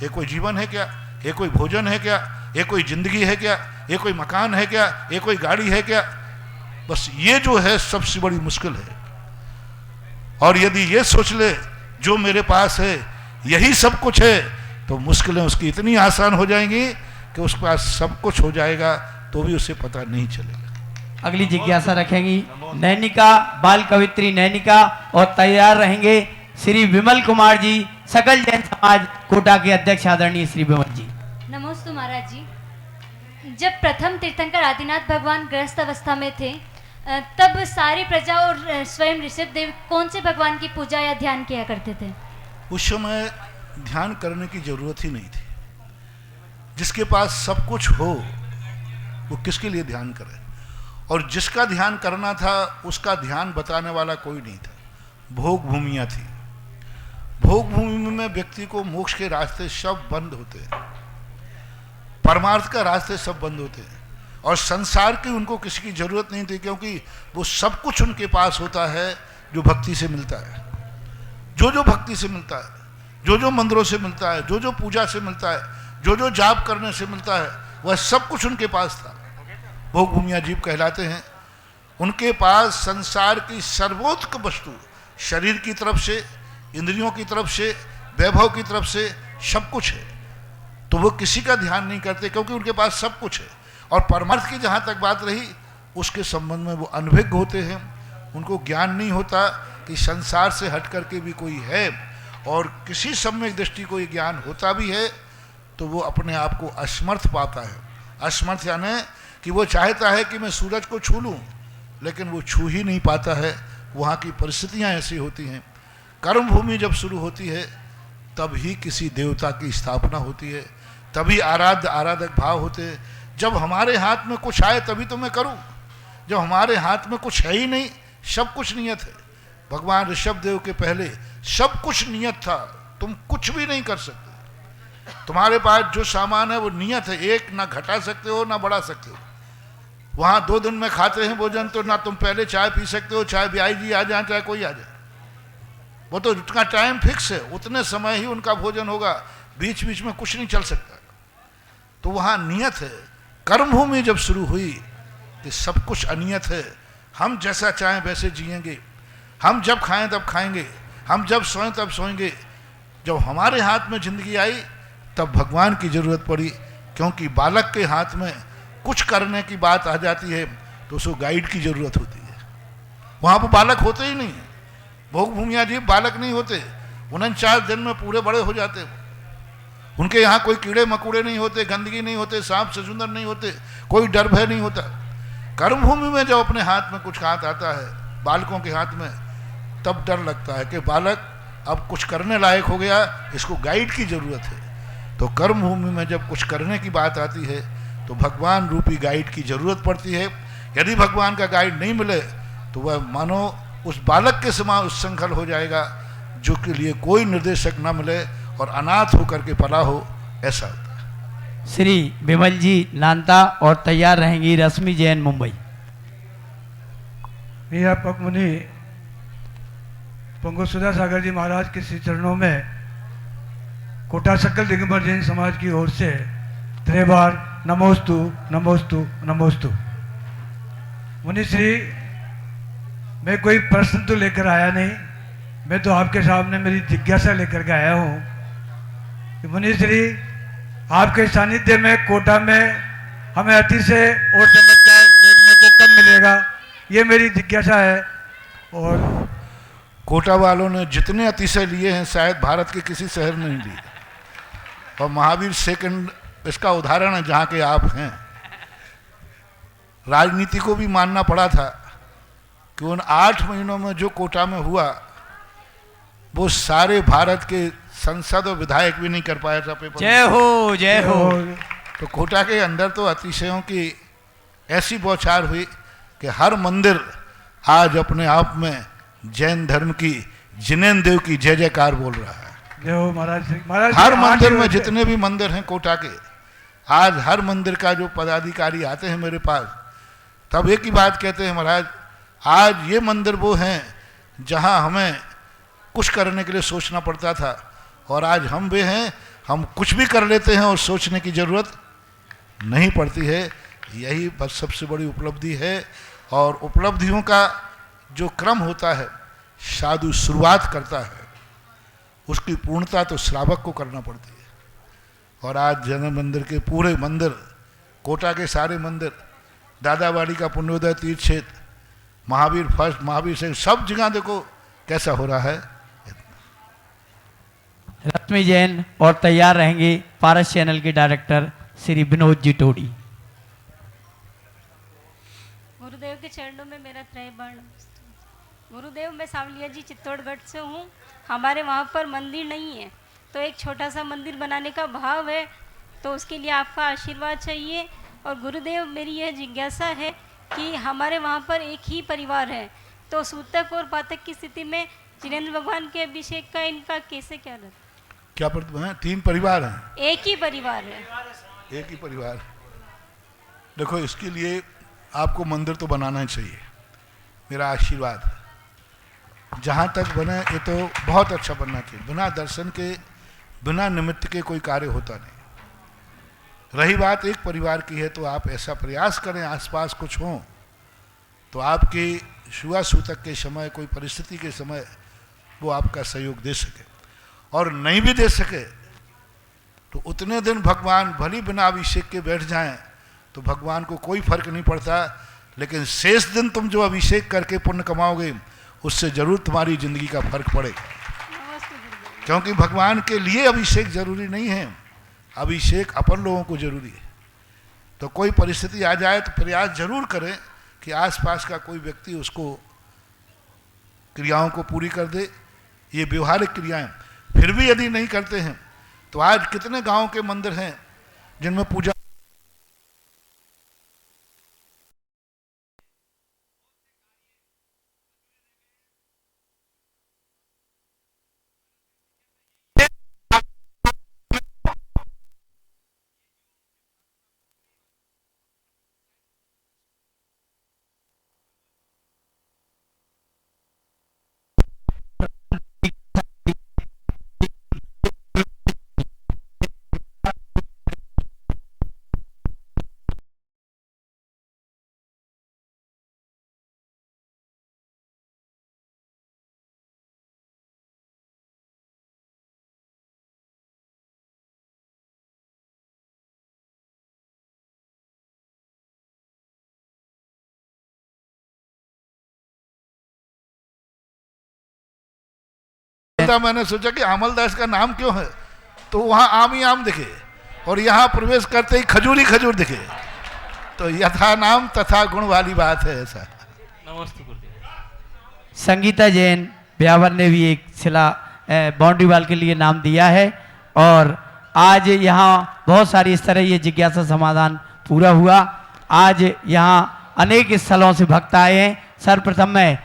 [SPEAKER 2] ये कोई जीवन है क्या, ये कोई भोजन है क्या, ये कोई जिंदगी है क्या, ये कोई मकान है क्या, ये कोई गाड़ी है क्या, बस ये जो है सबसे बड़ी मुश्किल है। और यदि ये सोच ले जो मेरे पास है यही सब कुछ है, तो मुश्किलें उसकी इतनी आसान हो जाएंगी कि उसके पास सब कुछ हो जाएगा तो भी उसे पता नहीं चलेगा।
[SPEAKER 3] अगली जिज्ञासा रखेंगी नैनिका, बाल कवित्री नैनिका, और तैयार रहेंगे श्री विमल कुमार जी, सकल जैन समाज कोटा के अध्यक्ष आदरणीय श्री विमल जी।
[SPEAKER 14] नमोस्तु महाराज जी। जब प्रथम तीर्थंकर आदिनाथ भगवान ग्रस्त अवस्था में थे तब सारी प्रजा और स्वयं ऋषभदेव कौन से भगवान की पूजा या ध्यान किया करते थे?
[SPEAKER 2] उस समय ध्यान करने की जरूरत ही नहीं थी। जिसके पास सब कुछ हो वो किसके लिए ध्यान करे, और जिसका ध्यान करना था उसका ध्यान बताने वाला कोई नहीं था। भोग भूमियाँ थी, भोग भूमि में व्यक्ति को मोक्ष के रास्ते सब बंद होते हैं, परमार्थ का रास्ते सब बंद होते हैं, और संसार की उनको किसी की जरूरत नहीं थी, क्योंकि वो सब कुछ उनके पास होता है जो भक्ति से मिलता है, जो भक्ति से मिलता है, जो मंदिरों से मिलता है, जो पूजा से मिलता है, जो जाप करने से मिलता है, वह सब कुछ उनके पास था। भोग भूमिया जीव कहलाते हैं। उनके पास संसार की सर्वोत्तम वस्तु, शरीर की तरफ से, इंद्रियों की तरफ से, वैभव की तरफ से सब कुछ है, तो वो किसी का ध्यान नहीं करते क्योंकि उनके पास सब कुछ है। और परमार्थ की जहाँ तक बात रही, उसके संबंध में वो अनभिज्ञ होते हैं। उनको ज्ञान नहीं होता कि संसार से हट करके भी कोई है, और किसी सम्यक दृष्टि को ये ज्ञान होता भी है तो वो अपने आप को असमर्थ पाता है। असमर्थ यानी कि वो चाहता है कि मैं सूरज को छू लूँ, लेकिन वो छू ही नहीं पाता है। वहाँ की परिस्थितियाँ ऐसी होती हैं। कर्म भूमि जब शुरू होती है तब ही किसी देवता की स्थापना होती है, तभी आराधक भाव होते हैं। जब हमारे हाथ में कुछ आए तभी तो मैं करूं, जब हमारे हाथ में कुछ है ही नहीं, सब कुछ नियत है। भगवान ऋषभदेव के पहले सब कुछ नियत था, तुम कुछ भी नहीं कर सकते। तुम्हारे पास जो सामान है वो नियत है, एक ना घटा सकते हो ना बढ़ा सकते हो। वहाँ 2 दिन में खाते हैं भोजन, तो ना तुम पहले चाय पी सकते हो, चाहे ब्याई जी आ जाए चाहे कोई आ जाए, वो तो उनका टाइम फिक्स है, उतने समय ही उनका भोजन होगा, बीच बीच में कुछ नहीं चल सकता। तो वहाँ नियत है। कर्मभूमि जब शुरू हुई कि सब कुछ अनियत है, हम जैसा चाहें वैसे जिएंगे, हम जब खाएं तब खाएंगे, हम जब सोएं तब सोएंगे। जब हमारे हाथ में जिंदगी आई तब भगवान की जरूरत पड़ी, क्योंकि बालक के हाथ में कुछ करने की बात आ जाती है तो उसको गाइड की जरूरत होती है। वहाँ पर बालक होते ही नहीं। भोग भूमिया जी बालक नहीं होते, 49 दिन में पूरे बड़े हो जाते। उनके यहाँ कोई कीड़े मकोड़े नहीं होते, गंदगी नहीं होते, सांप सचुंदर नहीं होते, कोई डर भय नहीं होता। कर्मभूमि में जब अपने हाथ में कुछ हाथ आता है बालकों के हाथ में, तब डर लगता है कि बालक अब कुछ करने लायक हो गया, इसको गाइड की जरूरत है। तो कर्मभूमि में जब कुछ करने की बात आती है तो भगवान रूपी गाइड की जरूरत पड़ती है। यदि भगवान का गाइड नहीं मिले तो वह मानो उस बालक के समान उत्संखल हो जाएगा, जो के लिए कोई निर्देशक न मिले और अनाथ होकर के पला हो, ऐसा होता है।
[SPEAKER 3] श्री विमल जी नानता, और तैयार रहेंगी रश्मि जैन मुंबई।
[SPEAKER 4] निरापक मुनि पंगु सुधा सागर जी महाराज के श्री चरणों में कोटा सकल दिगंबर जैन समाज की ओर से 3 बार नमोस्तु नमोस्तु नमोस्तु। मुनि श्री, मैं कोई प्रश्न तो लेकर आया नहीं, मैं तो आपके सामने मेरी जिज्ञासा लेकर के आया हूँ कि मुनि श्री, आपके सानिध्य में कोटा में हमें अतिशय और चमत्कार देखने को कब मिलेगा, ये मेरी जिज्ञासा है। और
[SPEAKER 2] कोटा वालों ने जितने अतिशय लिए हैं शायद भारत के किसी शहर ने नहीं लिए, और महावीर सेकंड इसका उदाहरण है जहाँ के आप हैं। राजनीति को भी मानना पड़ा था कि उन 8 महीनों में जो कोटा में हुआ वो सारे भारत के संसद और विधायक भी नहीं कर पाया था पेपर।
[SPEAKER 3] जय हो जय हो।
[SPEAKER 2] तो कोटा के अंदर तो अतिशयों की ऐसी बौछार हुई कि हर मंदिर आज अपने आप में जैन धर्म की जिनेन्द्र देव की जय जयकार बोल रहा है।
[SPEAKER 4] जय हो महाराज श्री महाराज।
[SPEAKER 2] हर मंदिर में जितने भी मंदिर हैं कोटा के, आज हर मंदिर का जो पदाधिकारी आते हैं मेरे पास, तब एक ही बात कहते हैं, महाराज आज ये मंदिर वो हैं जहां हमें कुछ करने के लिए सोचना पड़ता था, और आज हम वे हैं, हम कुछ भी कर लेते हैं और सोचने की जरूरत नहीं पड़ती है। यही बस सबसे बड़ी उपलब्धि है। और उपलब्धियों का जो क्रम होता है, साधु शुरुआत करता है, उसकी पूर्णता तो श्रावक को करना पड़ती है। और आज जन्म मंदिर के पूरे मंदिर, कोटा के सारे मंदिर, दादाबाड़ी का पुण्योदय तीर्थ क्षेत्र, महावीर फर्स्ट, महावीर से सब जगह देखो कैसा हो रहा है।
[SPEAKER 3] रश्मि जैन और तैयार रहेंगे पारस चैनल के डायरेक्टर श्री विनोद जी टोडी।
[SPEAKER 10] गुरुदेव के चरणों में मेरा त्रैवर्ण। गुरुदेव, मैं सावलिया जी चित्तौड़गढ़ से हूँ। हमारे वहाँ पर मंदिर नहीं है, तो एक छोटा सा मंदिर बनाने का भाव है, तो उसके लिए आपका आशीर्वाद चाहिए। और गुरुदेव, मेरी यह जिज्ञासा है कि हमारे वहाँ पर एक ही परिवार है, तो सूतक और पातक की स्थिति में जिनेंद्र भगवान के अभिषेक का इनका कैसे क्या रहता?
[SPEAKER 2] क्या है? 3 परिवार हैं,
[SPEAKER 10] एक ही परिवार है।
[SPEAKER 2] एक ही परिवार। देखो, इसके लिए आपको मंदिर तो बनाना ही चाहिए, मेरा आशीर्वाद है। जहाँ तक बने ये तो बहुत अच्छा बनना चाहिए। बिना दर्शन के, बिना निमित्त के कोई कार्य होता नहीं। रही बात एक परिवार की है, तो आप ऐसा प्रयास करें आसपास कुछ हो, तो आपके शुआ सूतक के समय, कोई परिस्थिति के समय वो आपका सहयोग दे सके। और नहीं भी दे सके तो उतने दिन भगवान भली बिना अभिषेक के बैठ जाएं तो भगवान को कोई फर्क नहीं पड़ता, लेकिन शेष दिन तुम जो अभिषेक करके पुण्य कमाओगे उससे जरूर तुम्हारी जिंदगी का फर्क पड़ेगा। क्योंकि भगवान के लिए अभिषेक जरूरी नहीं है, अभिषेक अपन लोगों को जरूरी है। तो कोई परिस्थिति आ जाए तो प्रयास जरूर करें कि आसपास का कोई व्यक्ति उसको क्रियाओं को पूरी कर दे। ये व्यवहारिक क्रियाएं। फिर भी यदि नहीं करते हैं तो आज कितने गांव के मंदिर हैं जिनमें पूजा मैंने सोचा कि अमलदास का नाम क्यों है, तो वहां आम ही आम दिखे और यहाँ प्रवेश करते ही खजूर ही खजूर दिखे। तो यथा नाम तथा गुण वाली बात है। ऐसा
[SPEAKER 6] नमस्ते।
[SPEAKER 3] संगीता जैन ब्यावर ने भी एक शिला बाउंड्री वाल के लिए नाम दिया है, और आज यहाँ बहुत सारी इस तरह ये जिज्ञासा समाधान पूरा हुआ। आज यहाँ अनेक स्थलों से भक्त आए हैं। सर्वप्रथम मैं